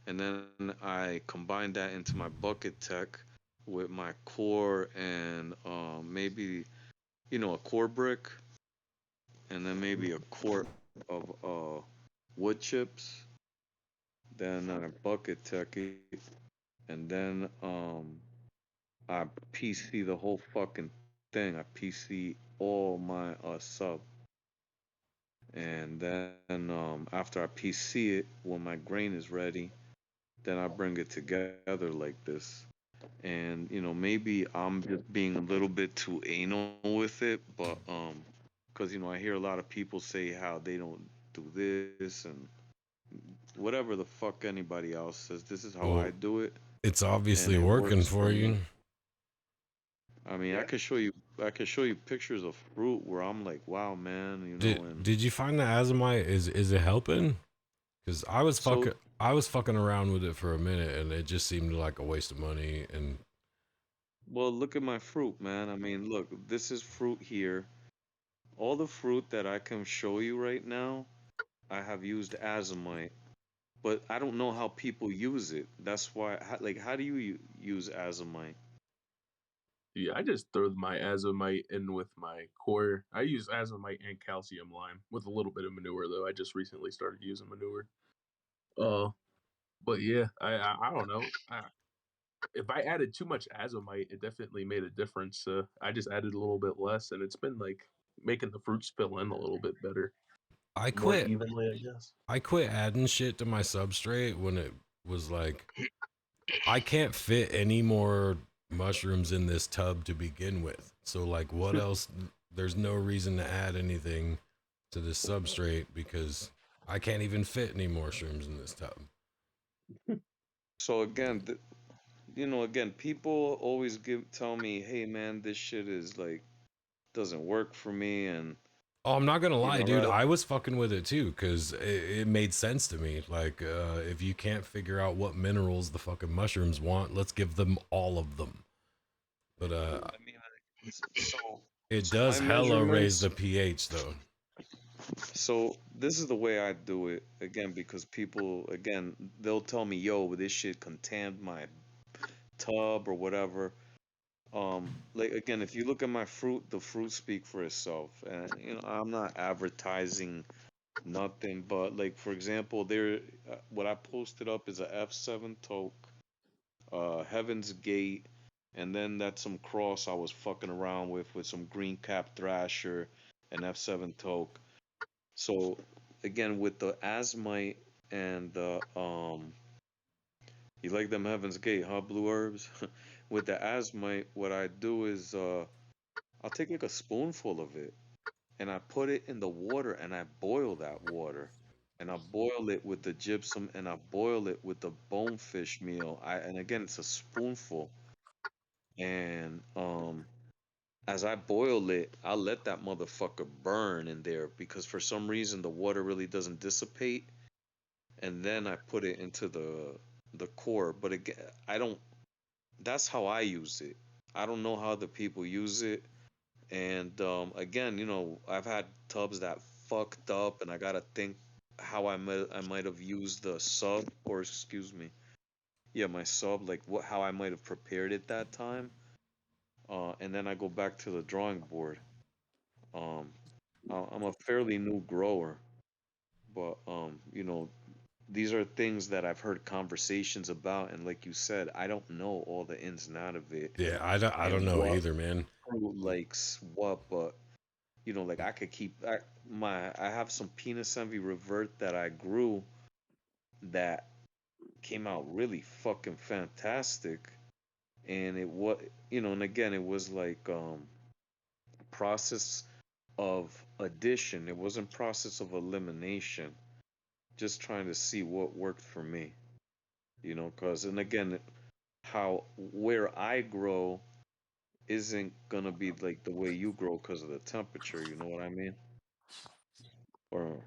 and then I combine that into my bucket tech with my core and maybe a core brick, and then maybe a quart of wood chips, then I bucket tech it, and then I PC the whole fucking thing. I PC all my sub, and then after I PC it, when my grain is ready, then I bring it together like this. And maybe I'm just being a little bit too anal with it, but because I hear a lot of people say how they don't do this and whatever the fuck anybody else says. This is how I Well, do it, it's and obviously it working works for for me. you. I mean, Yeah. I could show you pictures of fruit where I'm like, wow, man, and Did you find the azomite is it helping? Because so I was fucking around with it for a minute and it just seemed like a waste of money. And well, look at my fruit, man. I mean, look, this is fruit here. All the fruit that I can show you right now, I have used azomite, but I don't know how people use it. That's why, like, how do you use azomite? Yeah, I just throw my azomite in with my core. I use azomite and calcium lime with a little bit of manure though. I just recently started using manure. But yeah, I don't know. If I added too much azomite, it definitely made a difference. I just added a little bit less, and it's been like making the fruits fill in a little bit better, I more quit evenly, I guess. I quit adding shit to my substrate when it was like I can't fit any more mushrooms in this tub to begin with. So like what else? There's no reason to add anything to this substrate because I can't even fit any more shrooms in this tub. So again, again, people always tell me, hey, man, this shit is like doesn't work for me, and Oh, I'm not gonna you lie, know, dude. right? I was fucking with it too because it made sense to me. Like, if you can't figure out what minerals the fucking mushrooms want, let's give them all of them. But I mean, so it so my does hella raise measurements. the pH though. So this is the way I do it again because people again they'll tell me, yo, this shit contaminate my tub or whatever. Like again, if you look at my fruit, the fruit speak for itself, and I'm not advertising nothing, but like for example, what I posted up is a F7 Toque, Heaven's Gate, and then that's some cross I was fucking around with some green cap thrasher and F7 Toque. So again, with the asmite and the you like them Heaven's Gate, huh, Blue Herbs? With the asmite, what I do is I'll take like a spoonful of it and I put it in the water and I boil that water. And I boil it with the gypsum and I boil it with the bonefish meal. And again it's a spoonful. And as I boil it, I'll let that motherfucker burn in there because for some reason the water really doesn't dissipate. And then I put it into the core. But again, I don't. That's how I use it. I don't know how the people use it. And again, I've had tubs that fucked up, and I gotta think how I might have used the sub, or excuse me, yeah, my sub, like how I might have prepared it that time. And then I go back to the drawing board. Um, I'm a fairly new grower, but these are things that I've heard conversations about, and like you said, I don't know all the ins and out of it Yeah, I don't and know what either, man. fruit likes what, but like I could keep I have some penis envy revert that I grew that came out really fucking fantastic, and it was and again it was like process of addition. It wasn't process of elimination. Just trying to see what worked for me, because and again how where I grow isn't gonna be like the way you grow because of the temperature, you know what I mean? Or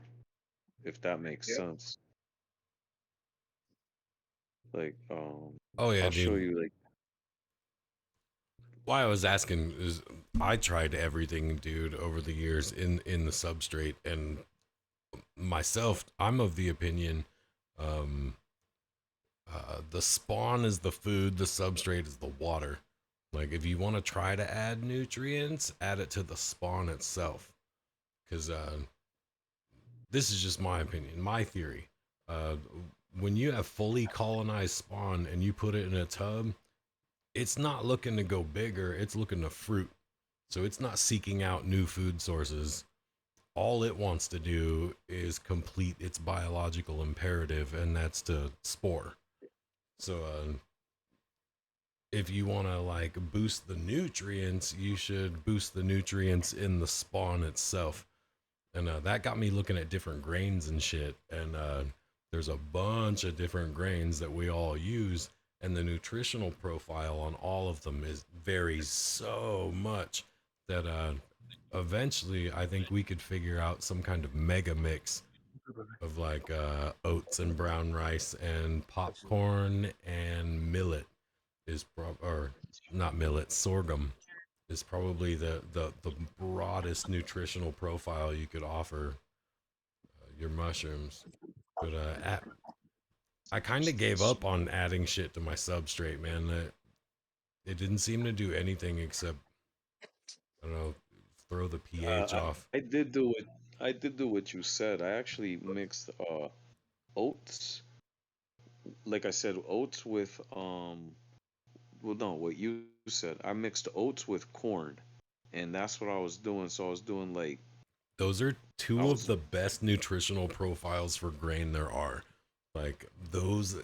if that makes Yep. sense. Like, Oh yeah, I'll show dude. you like Why I was asking is I tried everything, dude, over the years in the substrate, and myself, I'm of the opinion, um, the spawn is the food, the substrate is the water. Like if you want to try to add nutrients, add it to the spawn itself, because this is just my opinion, my theory. Uh, when you have fully colonized spawn and you put it in a tub, it's not looking to go bigger, it's looking to fruit. So it's not seeking out new food sources. All it wants to do is complete its biological imperative, and that's to spore. So if you want to like boost the nutrients, you should boost the nutrients in the spawn itself. And that got me looking at different grains and shit. And there's a bunch of different grains that we all use, and the nutritional profile on all of them varies so much that eventually I think we could figure out some kind of mega mix of like oats and brown rice and popcorn and millet or not millet, sorghum is probably the broadest nutritional profile you could offer your mushrooms. But I kind of gave up on adding shit to my substrate, man. It didn't seem to do anything except, I don't know, throw the pH off. I did do it. I did do what you said. I actually mixed oats, like I said, oats with well, no, what you said. I mixed oats with corn, and that's what I was doing. So I was doing like Those are I two of was the best nutritional profiles for grain there are. Like those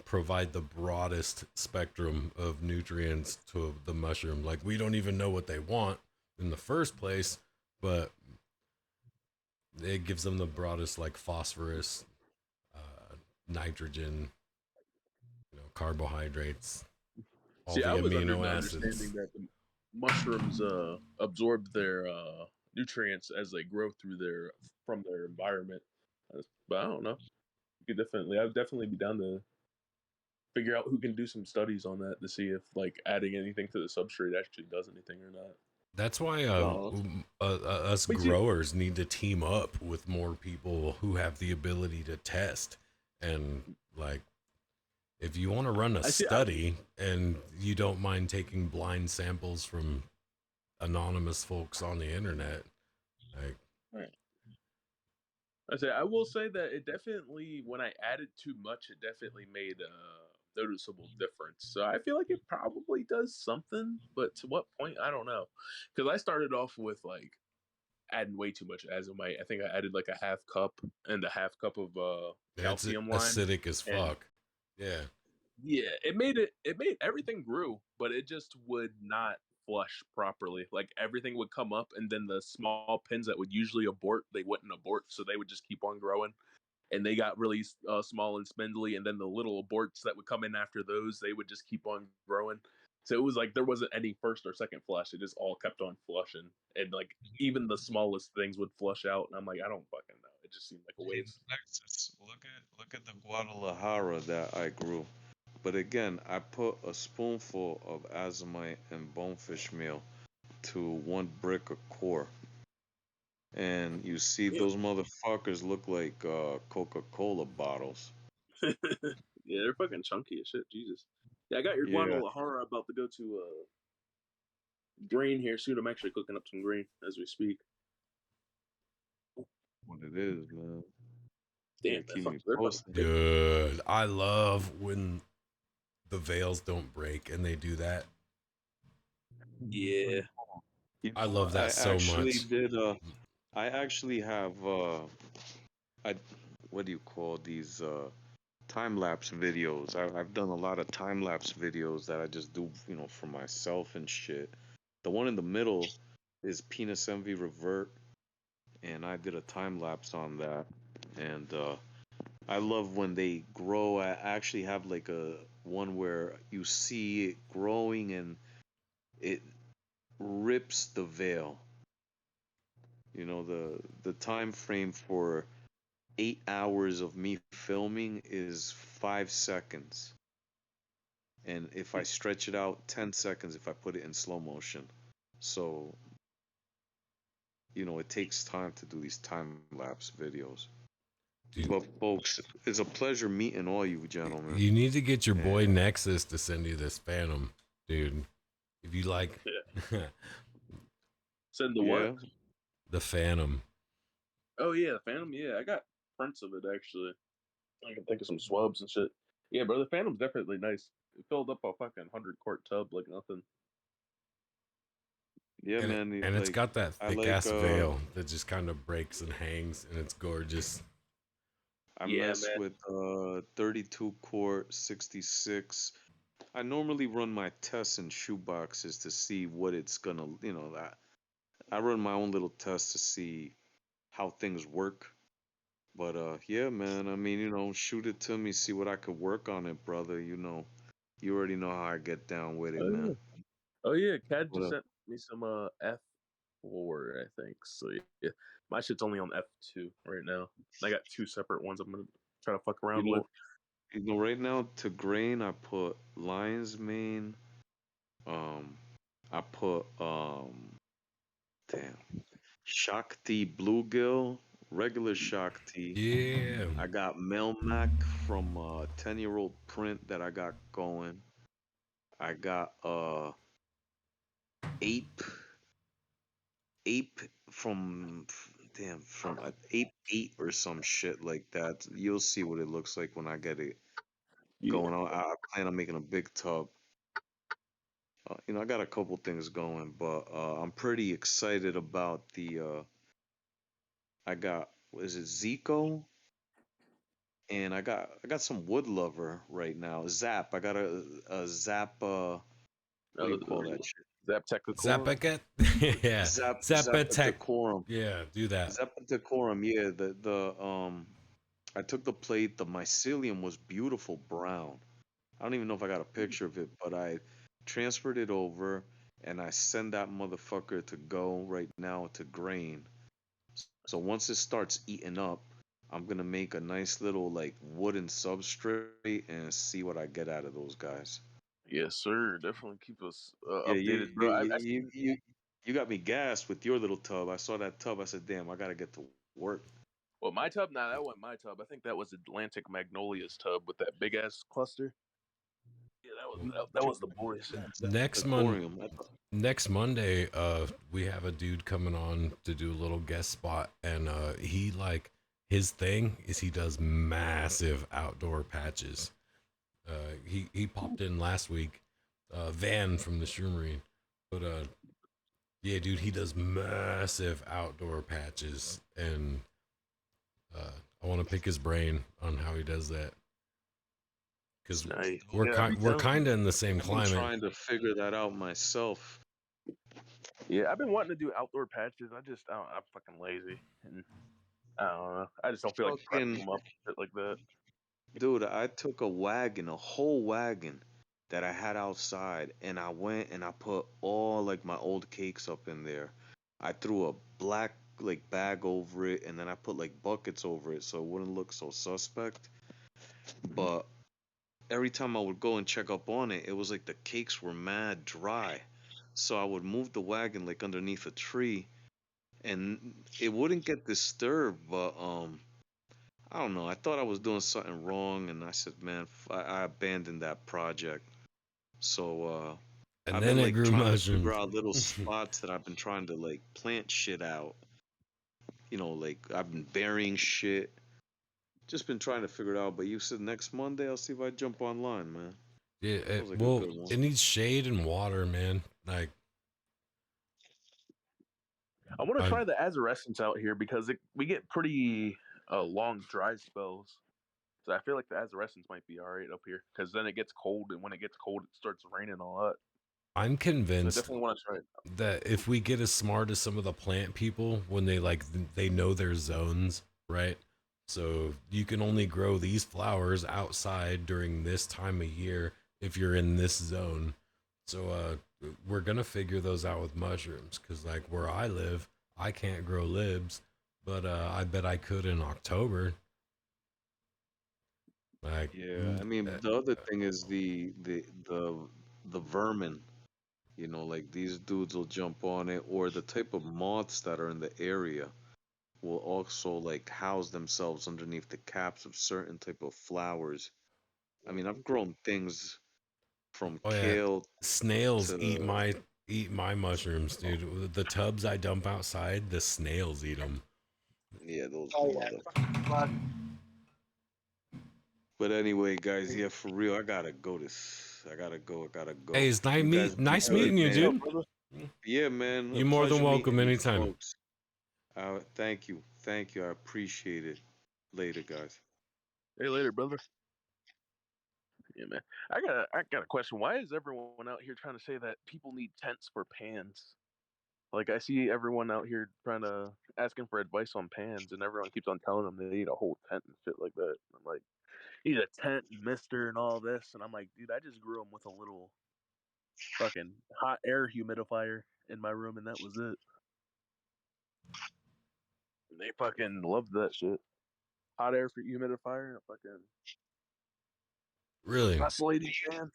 provide the broadest spectrum of nutrients to the mushroom. Like we don't even know what they want in the first place, but it gives them the broadest like phosphorus, nitrogen, carbohydrates, all See, I the was under amino the acids. understanding that the mushrooms absorb their nutrients as they grow through their from their environment. But I don't know. You could definitely, I'd definitely be down to figure out who can do some studies on that to see if like adding anything to the substrate actually does anything or not. That's why no. us Wait, see, growers need to team up with more people who have the ability to test. And like, if you want to run a I see. study and you don't mind taking blind samples from anonymous folks on the internet, like, I say I will say that it definitely when I added too much, it definitely made a noticeable difference. So I feel like it probably does something, but to what point I don't know. Because I started off with like adding way too much azomite. I think I added like a half cup and a half cup of that's calcium lime, acidic as and fuck. Yeah. yeah, it made everything grew, but it just would not flush properly. Like everything would come up, and then the small pins that would usually abort, they wouldn't abort, so they would just keep on growing. And they got really small and spindly, and then the little aborts that would come in after those, they would just keep on growing. So it was like there wasn't any first or second flush; it just all kept on flushing, and like even the smallest things would flush out. And I'm like, I don't fucking know. It just seemed like a waste. Alexis, look at the Guadalajara that I grew. But again, I put a spoonful of azomite and bonefish meal to 1 brick of core. And you see Yeah, those motherfuckers look like Coca-Cola bottles. yeah, they're fucking chunky as shit. Jesus. Yeah, I got your Yeah, Guadalajara about to go to grain here soon. I'm actually cooking up some grain as we speak. what it is, man. Yeah, Damn, keep me they're fucking posted. thick. Dude, I love when the veils don't break and they do that. Yeah. You I know love what? that so much. I actually have I what do you call these time-lapse videos. I've done a lot of time-lapse videos that I just do, for myself and shit. The one in the middle is Penis Envy Revert, and I did a time-lapse on that. And I love when they grow. I actually have like a one where you see it growing and it rips the veil. The time frame for 8 hours of me filming is 5 seconds. And if I stretch it out, 10 seconds if I put it in slow motion. So, it takes time to do these time lapse videos. Dude, But folks, it's a pleasure meeting all you gentlemen. you need to get your boy And Nexus to send you this Phantom, dude. If you like Yeah. Send the what? yeah, the Phantom, Oh yeah, Phantom. Yeah, I got prints of it actually. I can think of some swabs and shit. Yeah, bro, the Phantom's definitely nice. It filled up a fucking 100 quart tub like nothing. Yeah, And man. it's Like got that I thick like ass veil that just kind of breaks and hangs, and it's gorgeous. I Yeah, mess man. with 32 quart 66. I normally run my tests in shoe boxes to see what it's gonna, I run my own little tests to see how things work. But yeah, man. I mean, shoot it to me, see what I could work on it, brother. You already know how I get down with it, Oh yeah. man. Oh yeah. Cad But just sent me some F4, I think. So yeah, my shit's only on F2 right now. I got two separate ones. I'm gonna try to fuck you around with. know, right now to grain, I put lion's mane. Um, I put damn Shakti bluegill, regular Shakti. Yeah. I got Melmac from 10-year-old print that I got going. I got ape ape from from ape 8 or some shit like that. You'll see what it looks like when I get it Yeah. going on. I plan on making a big tub. I got a couple things going, but I'm pretty excited about the I got, what is it, Zico? And I got some wood lover right now. Zap. I got a Zap what do you call that shit? Zaptecacorum. Zapaket? Yeah. Zapatec. Zapatecorum. Yeah, do that. Zapatecorum, yeah. The I took the plate, the mycelium was beautiful brown. I don't even know if I got a picture of it, but I transferred it over and I send that motherfucker to go right now to grain. So once it starts eating up, I'm gonna make a nice little like wooden substrate and see what I get out of those guys. Yes, sir. Definitely keep us Yeah, updated, bro. I seen. you got me gassed with your little tub. I saw that tub. I said, "Damn, I gotta get to work." Well, my tub. Nah, that wasn't my tub. I think that was Atlantic Magnolia's tub with that big ass cluster. Yeah, that was the boys. Next month, Aquarium. next Monday, we have a dude coming on to do a little guest spot, and he like his thing is he does massive outdoor patches. He popped in last week, Van from the Shroom Marine, but yeah, dude, he does massive outdoor patches, and I want to pick his brain on how he does that because Nice. we're Yeah, I be we're telling you. kind of in the same I've been climate. trying to figure that out myself. Yeah, I've been wanting to do outdoor patches. I'm fucking lazy, and I don't know. I just don't feel like prepping Fucking them up shit like that. dude, I took a wagon, a whole wagon that I had outside, and I went and I put all like my old cakes up in there. I threw a black like bag over it, and then I put like buckets over it so it wouldn't look so suspect. But every time I would go and check up on it, it was like the cakes were mad dry. So I would move the wagon like underneath a tree, and it wouldn't get disturbed. But I don't know. I thought I was doing something wrong, and I said, man, I abandoned that project. So And I've then been it like grew trying to figure mushrooms. out little spots that I've been trying to like plant shit out. Like I've been burying shit. Just been trying to figure it out. But you said next Monday, I'll see if I jump online, man. Yeah, Sounds like a well, good one. it needs shade and water, man. Like I want to I, try the Azarescence out here because we get pretty long dry spells. So I feel like the Azarescence might be all right up here because then it gets cold, and when it gets cold, it starts raining a lot. I'm So I convinced definitely want to try it. that if we get as smart as some of the plant people when they like they know their zones, right? So you can only grow these flowers outside during this time of year if you're in this zone. So we're gonna figure those out with mushrooms because like where I live, I can't grow libs, but I bet I could in October. Like, Yeah, I mean the other thing is the vermin. Like these dudes will jump on it, or the type of moths that are in the area will also like house themselves underneath the caps of certain type of flowers. I mean, I've grown things from oh yeah, kale snails to eat my mushrooms, dude. The tubs I dump outside, the snails eat them. Yeah, those Oh yeah, mother. fuck. But anyway, guys, yeah, for real, I gotta go. I gotta go. I gotta Hey, go. it's You guys be nice good, meeting you, man. dude. Yeah, man. A You're more than pleasure welcome meeting you, anytime. folks. Thank you. Thank you. I appreciate it. Later, guys. Hey, later, brother. Yeah, man. I got a question. Why is everyone out here trying to say that people need tents for pans? Like I see everyone out here trying to asking for advice on pans, and everyone keeps on telling them they need a whole tent and shit like that. I'm like, you need a tent and mister and all this, and I'm like, dude, I just grew them with a little fucking hot air humidifier in my room, and that was it. And they fucking loved that shit. Hot air for humidifier and a fucking Really? vacillating fan.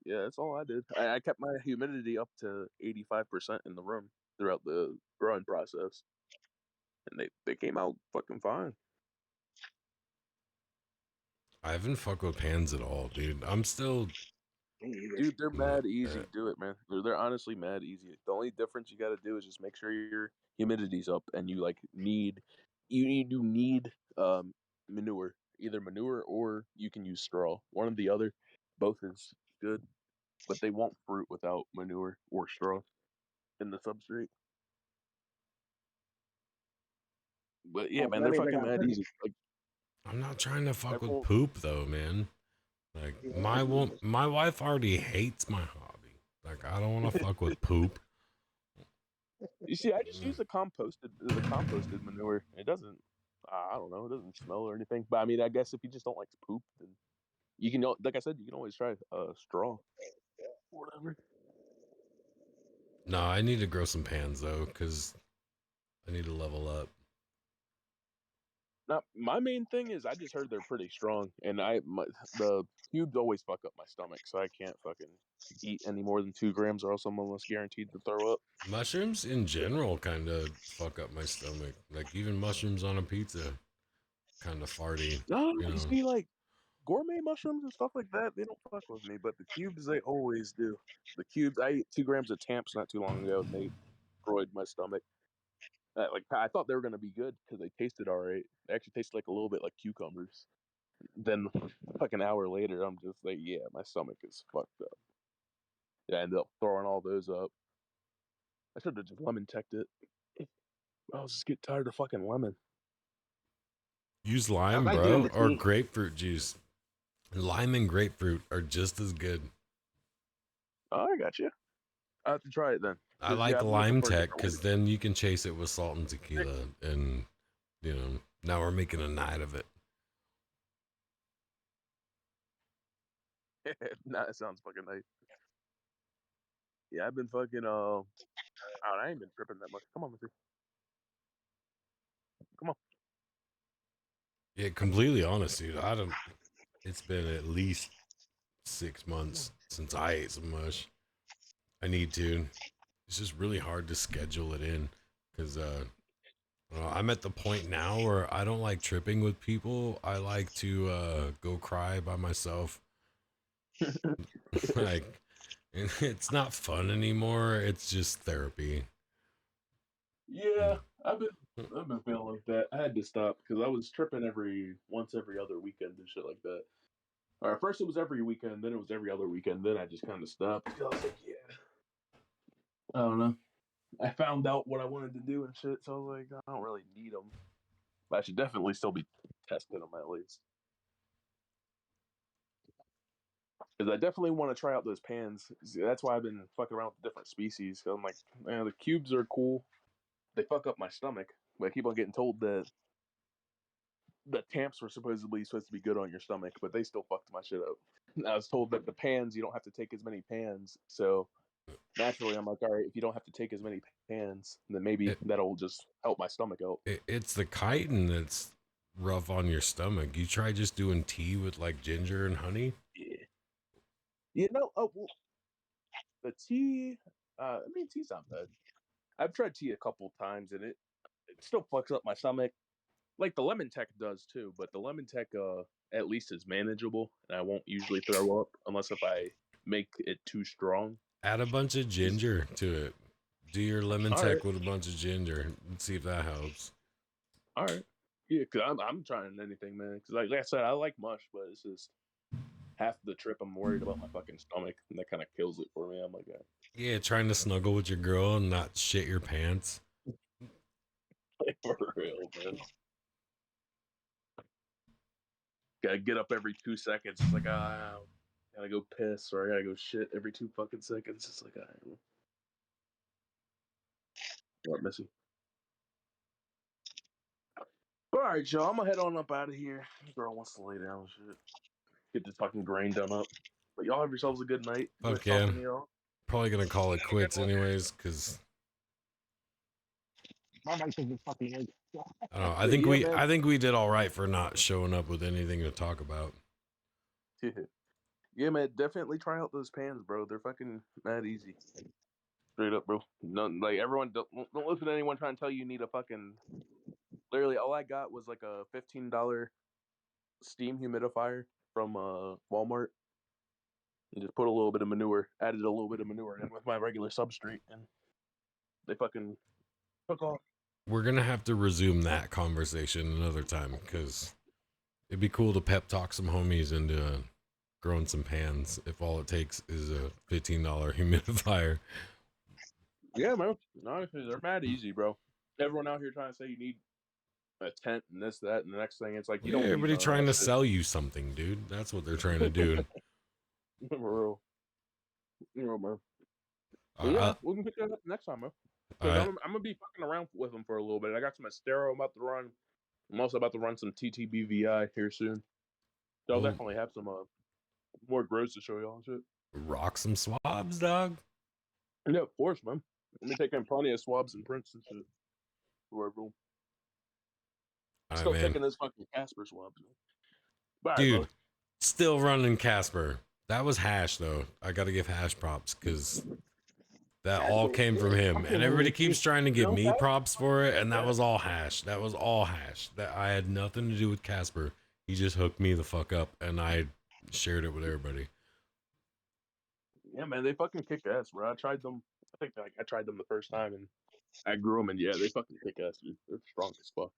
Yeah, that's all I did. I kept my humidity up to 85% in the room throughout the growing process, and they came out fucking fine. I haven't fucked with pans at all, dude. I'm still. Dude, they're mad easy. Do it, man. They're honestly mad easy. The only difference you got to do is just make sure your humidity's up, and you like need manure, either manure or you can use straw. One or the other. Both is good, but they won't fruit without manure or straw in the substrate. But yeah, man, That they're means I fucking got mad easy. Like I'm not trying to fuck with everyone, poop though, man. Like my wife already hates my hobby. Like I don't want to fuck with poop. you see, I just use the composted manure. It doesn't, I don't know, it doesn't smell or anything. But I mean, I guess if you just don't like poop, then you can, like I said, you can always try straw or whatever. No, I need to grow some pans though, cause I need to level up. Now, my main thing is I just heard they're pretty strong, and the cubes always fuck up my stomach, so I can't fucking eat any more than 2 grams, or else I'm almost guaranteed to throw up. Mushrooms in general kind of fuck up my stomach. Like even mushrooms on a pizza, kind of farty. No, You you know. see, like gourmet mushrooms and stuff like that, they don't fuck with me, but the cubes they always do. The cubes, I ate 2 grams of Tamps not too long ago, and they destroyed my stomach. Like I thought they were gonna be good because they tasted all right. They actually tasted like a little bit like cucumbers. Then, like an hour later, I'm just like, yeah, my stomach is fucked up. Yeah, I ended up throwing all those up. I should have just lemon teched it. I was just get tired of fucking lemon. Use I lime, like doing bro, the or tea. grapefruit juice. Lime and grapefruit are just as good. Oh, I got you. I have to try it then. I Cause yeah, like I've been looking lime for a tech different because then you can chase it with salt and tequila, and you know now we're making a night of it. one. Nah, that sounds fucking nice. Yeah, I've been fucking I ain't been tripping that much. Come on, Missy. Come on. Yeah, completely honest, dude. I don't. It's been at least 6 months since I ate some mush. I need to. It's just really hard to schedule it in because I'm at the point now where I don't like tripping with people. I like to go cry by myself. Like, it's not fun anymore. It's just therapy. Yeah, I've been feeling like that. I had to stop because I was tripping every other weekend and shit like that. Or at first it was every weekend, then it was every other weekend. Then I just kind of stopped. 'Cause I was like, yeah, I don't know. I found out what I wanted to do and shit, so I was like, I don't really need them. But I should definitely still be testing them at least. Because I definitely want to try out those pans. That's why I've been fucking around with different species. So I'm like, man, the cubes are cool. They fuck up my stomach. But I keep on getting told that the Tamps were supposed to be good on your stomach, but they still fucked my shit up. I was told that the pans, you don't have to take as many pans. So naturally, I'm like, all right, if you don't have to take as many pans, then maybe It, that'll just help my stomach out. it's the chitin that's rough on your stomach. You try just doing tea with like ginger and honey. Yeah. You know, well, the tea, I mean, tea's not bad. I've tried tea a couple times and it still fucks up my stomach. Like the lemon tech does too, but the lemon tech at least is manageable and I won't usually throw up unless if I make it too strong. Add a bunch of ginger to it. Do your lemon All right. tech with a bunch of ginger and see if that helps. All right. Yeah, cause I'm trying anything, man. Cause like I said, I like mush, but it's just half the trip I'm worried about my fucking stomach, and that kind of kills it for me. I'm like, Yeah, trying to snuggle with your girl and not shit your pants. for real, man. Gotta get up every 2 seconds. It's like, gotta go piss or I gotta go shit every 2 fucking seconds. It's like, what, Missy? All right, y'all. I'm gonna head on up out of here. This girl wants to lay down and shit. Get this fucking grain done up. But y'all have yourselves a good night. Nice Fuck yeah. talking to y'all. Probably gonna call it quits anyways, because My mic is fucking weird. I don't know. Yeah, man. I think we did all right for not showing up with anything to talk about. Yeah, man. Definitely try out those pans, bro. They're fucking mad easy. Straight up, bro. None, like everyone, don't listen to anyone trying to tell you need a fucking. Literally, all I got was like a $15 steam humidifier from Walmart, and just put a little bit of manure, added a little bit of manure in with my regular substrate, and they fucking took off. We're gonna have to resume that conversation another time, because it'd be cool to pep talk some homies into growing some pans if all it takes is a $15 humidifier. Yeah, man. Honestly, they're mad easy, bro. Everyone out here trying to say you need a tent and this, that, and the next thing. It's like you Yeah, don't need everybody none of trying that to shit. sell you something, dude. That's what they're trying to do. For real. You know, man. But yeah, we can pick that up next time, man. Because I'm gonna be fucking around with them for a little bit. I got some Estero I'm about to run. I'm also about to run some TTBVI here soon. So I'll definitely have some more grows to show y'all and shit. Rock some swabs, dog. Yeah, of course, man. Let me take in plenty of swabs and prints and shit. For everyone. Still taking those fucking Casper swabs, man. Bye, Dude, brother. still running Casper. That was Hash, though. I gotta give Hash props, because that all came from him. And everybody keeps trying to give me props for it, and that was all Hash. That was all Hash. That I had nothing to do with Casper. He just hooked me the fuck up, and I shared it with everybody. Yeah, man, they fucking kick ass, bro. I tried them. I think I tried them the first time, and I grew them, and yeah, they fucking kick ass, dude. They're strong as fuck.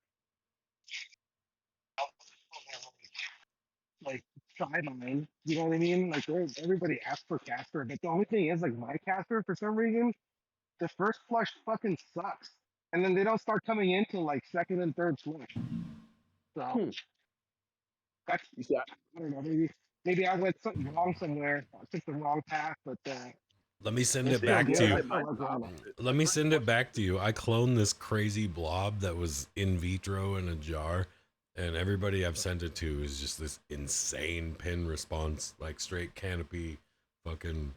Like try mine, you know what I mean? Like everybody asks for Casper, but the only thing is, like my Casper, for some reason, the first flush fucking sucks, and then they don't start coming in till like second and third flush. So that's, I don't know, maybe I went something wrong somewhere. I took the wrong path, but Let me send it's it still back good. to I you. still like running it. Let me send it back to you. I cloned this crazy blob that was in vitro in a jar, and everybody I've sent it to is just this insane pin response, like straight canopy fucking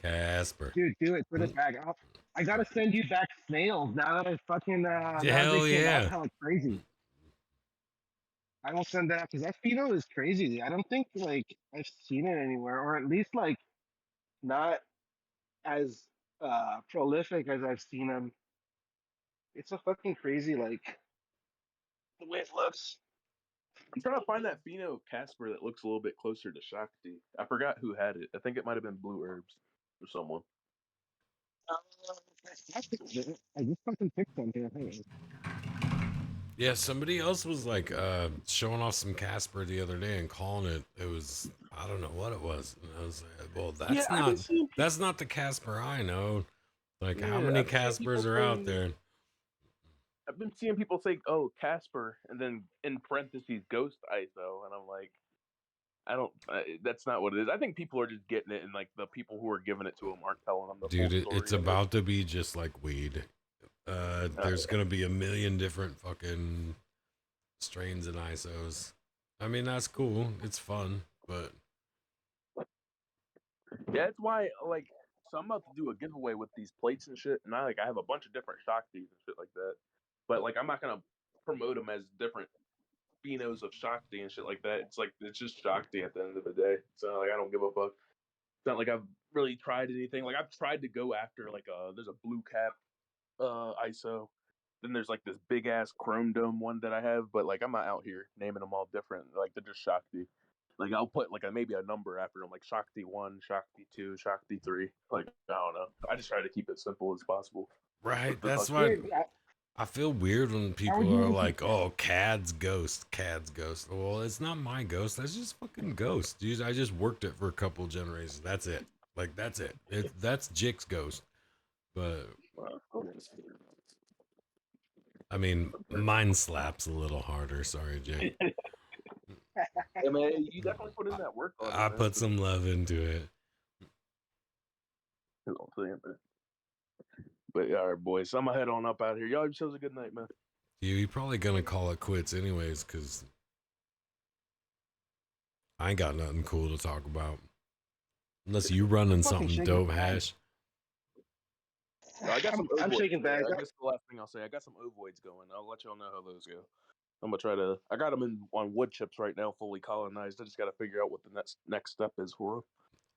Casper. Dude, do it. Put it back up. I gotta send you back snails now that I fucking now that they Hell came out yeah. hella crazy. I will send that because that pheno is crazy. I don't think like I've seen it anywhere, or at least like not as prolific as I've seen them. It's a fucking crazy like the way it looks. I'm trying to find that pheno Casper that looks a little bit closer to Shakti. I forgot who had it. I think it might have been Blue Herbs or someone. I just fucking picked something. Yeah, somebody else was like showing off some Casper the other day and calling it was, I don't know what it was. And I was like, well, that's not the Casper I know. Like, how many Caspers are out there? I've been seeing people say, "Oh, Casper," and then in parentheses, Ghost ISO, and I'm like, I don't. That's not what it is. I think people are just getting it, and like the people who are giving it to them aren't telling them the full Dude, story. it's about to be just like weed. There's gonna be a million different fucking strains and ISOs. I mean, that's cool. It's fun, but yeah, that's why like. So I'm about to do a giveaway with these plates and shit, and I have a bunch of different Shaktis and shit like that. But like, I'm not gonna promote them as different phenos of Shakti and shit like that. It's like it's just Shakti at the end of the day. So like, I don't give a fuck. It's not like I've really tried anything. Like I've tried to go after like there's a blue cap ISO. Then there's like this big ass chrome dome one that I have, but like I'm not out here naming them all different. Like they're just Shakti. Like I'll put like maybe a number after them, like Shakti 1, Shakti 2, Shakti 3. Like I don't know. I just try to keep it simple as possible. right. With the That's fucking what I feel weird when How would people you are even like, compare? "Oh, Cad's ghost, Cad's ghost." Well, it's not my ghost. That's just fucking ghost, dude. I just worked it for a couple generations. That's it. Like that's it. That's Jick's ghost. But I mean, mine slaps a little harder. Sorry, Jick. Hey man, you definitely put in that work on it, I man. put some love into it. Hold on, saying, but yeah, all right, boys. I'm gonna head on up out here. Y'all have yourselves a good night, man. You're probably gonna call it quits anyways, cause I ain't got nothing cool to talk about. Unless you I'm running fucking something shaking dope, bags. Hash. I got some I'm ovoids. shaking bags. I guess the last thing I'll say, I got some ovoids going. I'll let y'all know how those go. I'm gonna try to. I got them on wood chips right now, fully colonized. I just got to figure out what the next step is for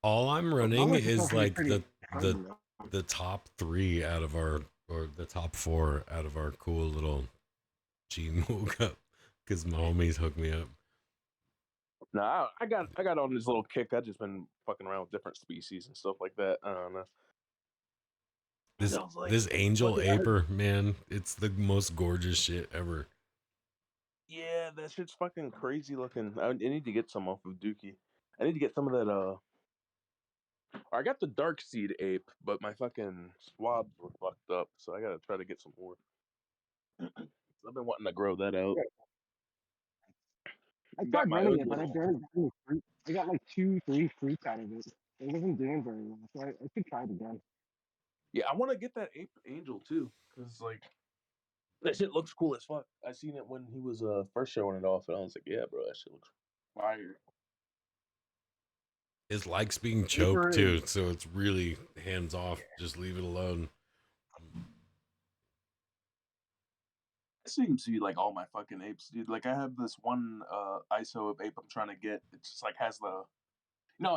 All I'm them. running Knowledge is is actually like pretty the fun, though. the top 3 out of our, or the top 4 out of our cool little cheating woke up because my homies hooked me up. Nah, I got on this little kick. I just been fucking around with different species and stuff like that. I don't know. This I was like, this angel fucking, aper, man, it's the most gorgeous shit ever. yeah, that shit's fucking crazy looking. I need to get some off of Dookie. I need to get some of that. I got the dark seed ape, but my fucking swabs were fucked up, so I gotta try to get some more. I've been wanting to grow that out. I Got tried my running own it, but I little. barely got any fruit. I got like 2, 3 fruits out of it. It wasn't doing very well, so I should try it again. Yeah, I want to get that ape angel too, cause like that shit looks cool as fuck. I seen it when he was first showing it off, and I was like, yeah, bro, that shit looks fire. It likes being choked Paper is too, so it's really hands off. Just leave it alone. It seems to be like all my fucking apes, dude. Like I have this one ISO ape I'm trying to get. It just like has the,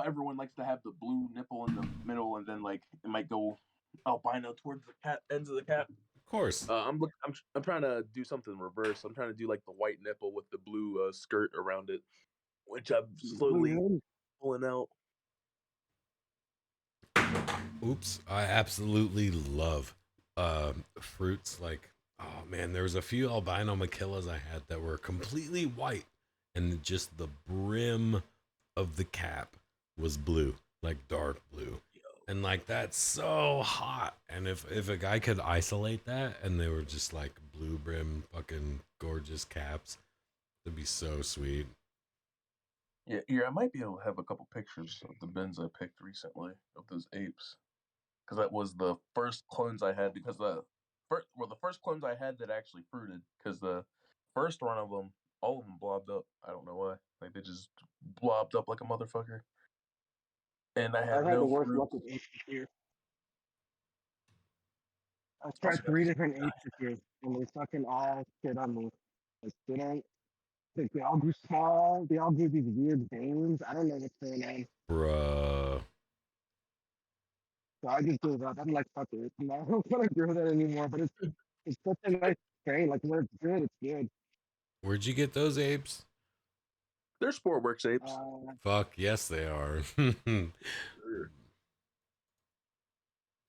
everyone likes to have the blue nipple in the middle, and then like it might go albino towards the cat ends of the cap. Of course. I'm trying to do something reverse. I'm trying to do like the white nipple with the blue skirt around it, which I'm slowly pulling out. Oops. I absolutely love fruits. Like, oh man, there was a few albino machillas I had that were completely white, and just the brim of the cap was blue, like dark blue. And like that's so hot. And if a guy could isolate that and they were just like blue brim fucking gorgeous caps, that'd be so sweet. Yeah, I might be able to have a couple pictures of the bins I picked recently of those apes, because that was the first clones I had. Because the first clones I had that actually fruited. Because the first one of them, all of them blobbed up. I don't know why. Like they just blobbed up like a motherfucker. And I I've had had the no worst fruit. luck with apes this year. I've I also tried got 3 this. different apes this year, and they fucking all shit on me. Like they don't. Like they all grew small. They all grew these weird veins. I don't know what's going on. Bruh. So I just gave up. I'm like, fuck it. I'm not gonna grow that anymore. But it's such a nice strain. Like when it's good, it's good. Where'd you get those apes? They're Sportworks apes. Fuck yes they are. And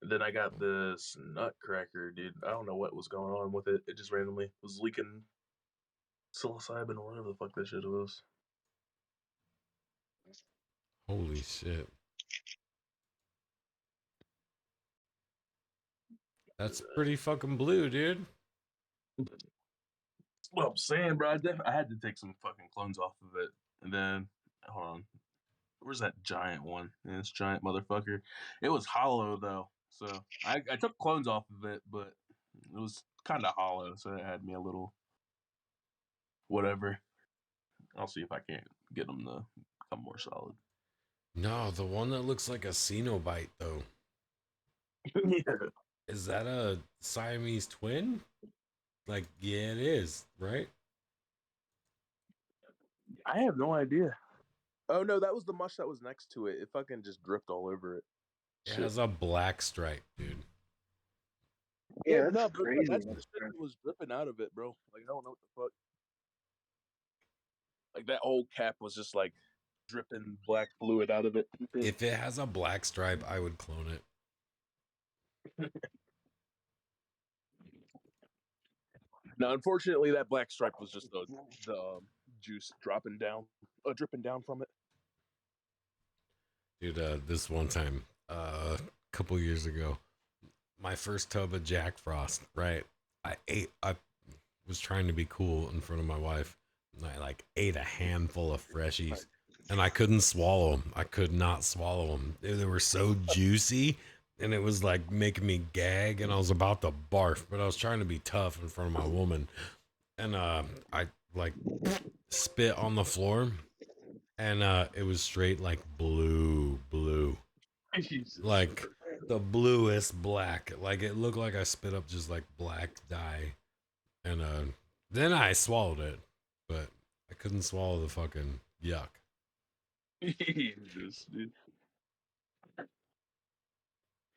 then I got this nutcracker, dude. I don't know what was going on with it. It just randomly was leaking psilocybin or whatever the fuck that shit was. Holy shit. That's pretty fucking blue, dude. Well, I'm saying, bro, I had to take some fucking clones off of it. And then, hold on. Where's that giant one? Yeah, this giant motherfucker. It was hollow, though. So I took clones off of it, but it was kind of hollow. So it had me a little whatever. I'll see if I can't get them to become more solid. No, the one that looks like a Cenobite though. Yeah. Is that a Siamese twin? Like, yeah, it is, right? I have no idea. Oh, no, that was the mush that was next to it. It fucking just dripped all over it. It Shit. has a black stripe, dude. Yeah, Yeah, no, that's but crazy. that's the shit that was dripping out of it, bro. Like, I don't know what the fuck. Like, that whole cap was just, like, dripping black fluid out of it. If it has a black stripe, I would clone it. Now, unfortunately, that black stripe was just the juice dripping down from it. Dude, this one time, a couple years ago, my first tub of Jack Frost, right? I was trying to be cool in front of my wife. And I like ate a handful of freshies and I couldn't swallow them. I could not swallow them. They were so juicy and it was like making me gag and I was about to barf, but I was trying to be tough in front of my woman. And I like spit on the floor and it was straight like blue. Jesus. Like the bluest black. Like it looked like I spit up just like black dye. And then I swallowed it, but I couldn't swallow the fucking yuck. Jesus, dude.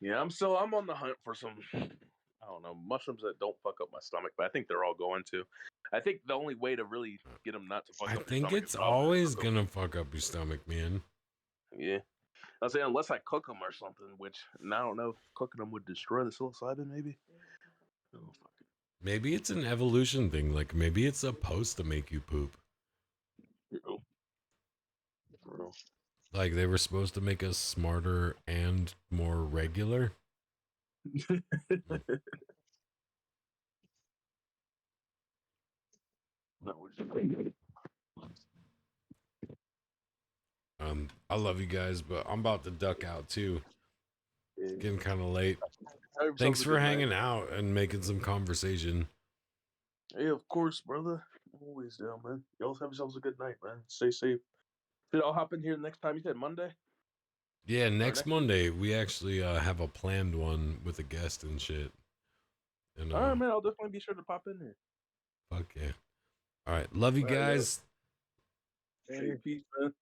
Yeah, I'm on the hunt for some, I don't know, mushrooms that don't fuck up my stomach, but I think they're all going to. I think the only way to really get them not to fuck I up your think stomach it's is probably to always cook 'em. gonna fuck up your stomach, man. Yeah. I say unless I cook them or something, which and I don't know if cooking them would destroy the psilocybin, maybe. Oh, fuck Maybe it's an evolution thing. Like maybe it's supposed to make you poop. it. Bro. Like they were supposed to make us smarter and more regular. No, we're just- I love you guys, but I'm about to duck out too. It's Yeah. getting kind of late. Have yourselves Thanks a for good night. hanging out and making some conversation. Hey, of course, brother. Always down, man. Y'all have yourselves a good night, man. Stay safe. Did I'll hop in here next time? You said Monday? Yeah, Or next next Monday we actually have a planned one with a guest and shit. And All right, man. I'll definitely be sure to pop in here. fuck yeah. All right, love you All right, man. guys. Hey, peace, man.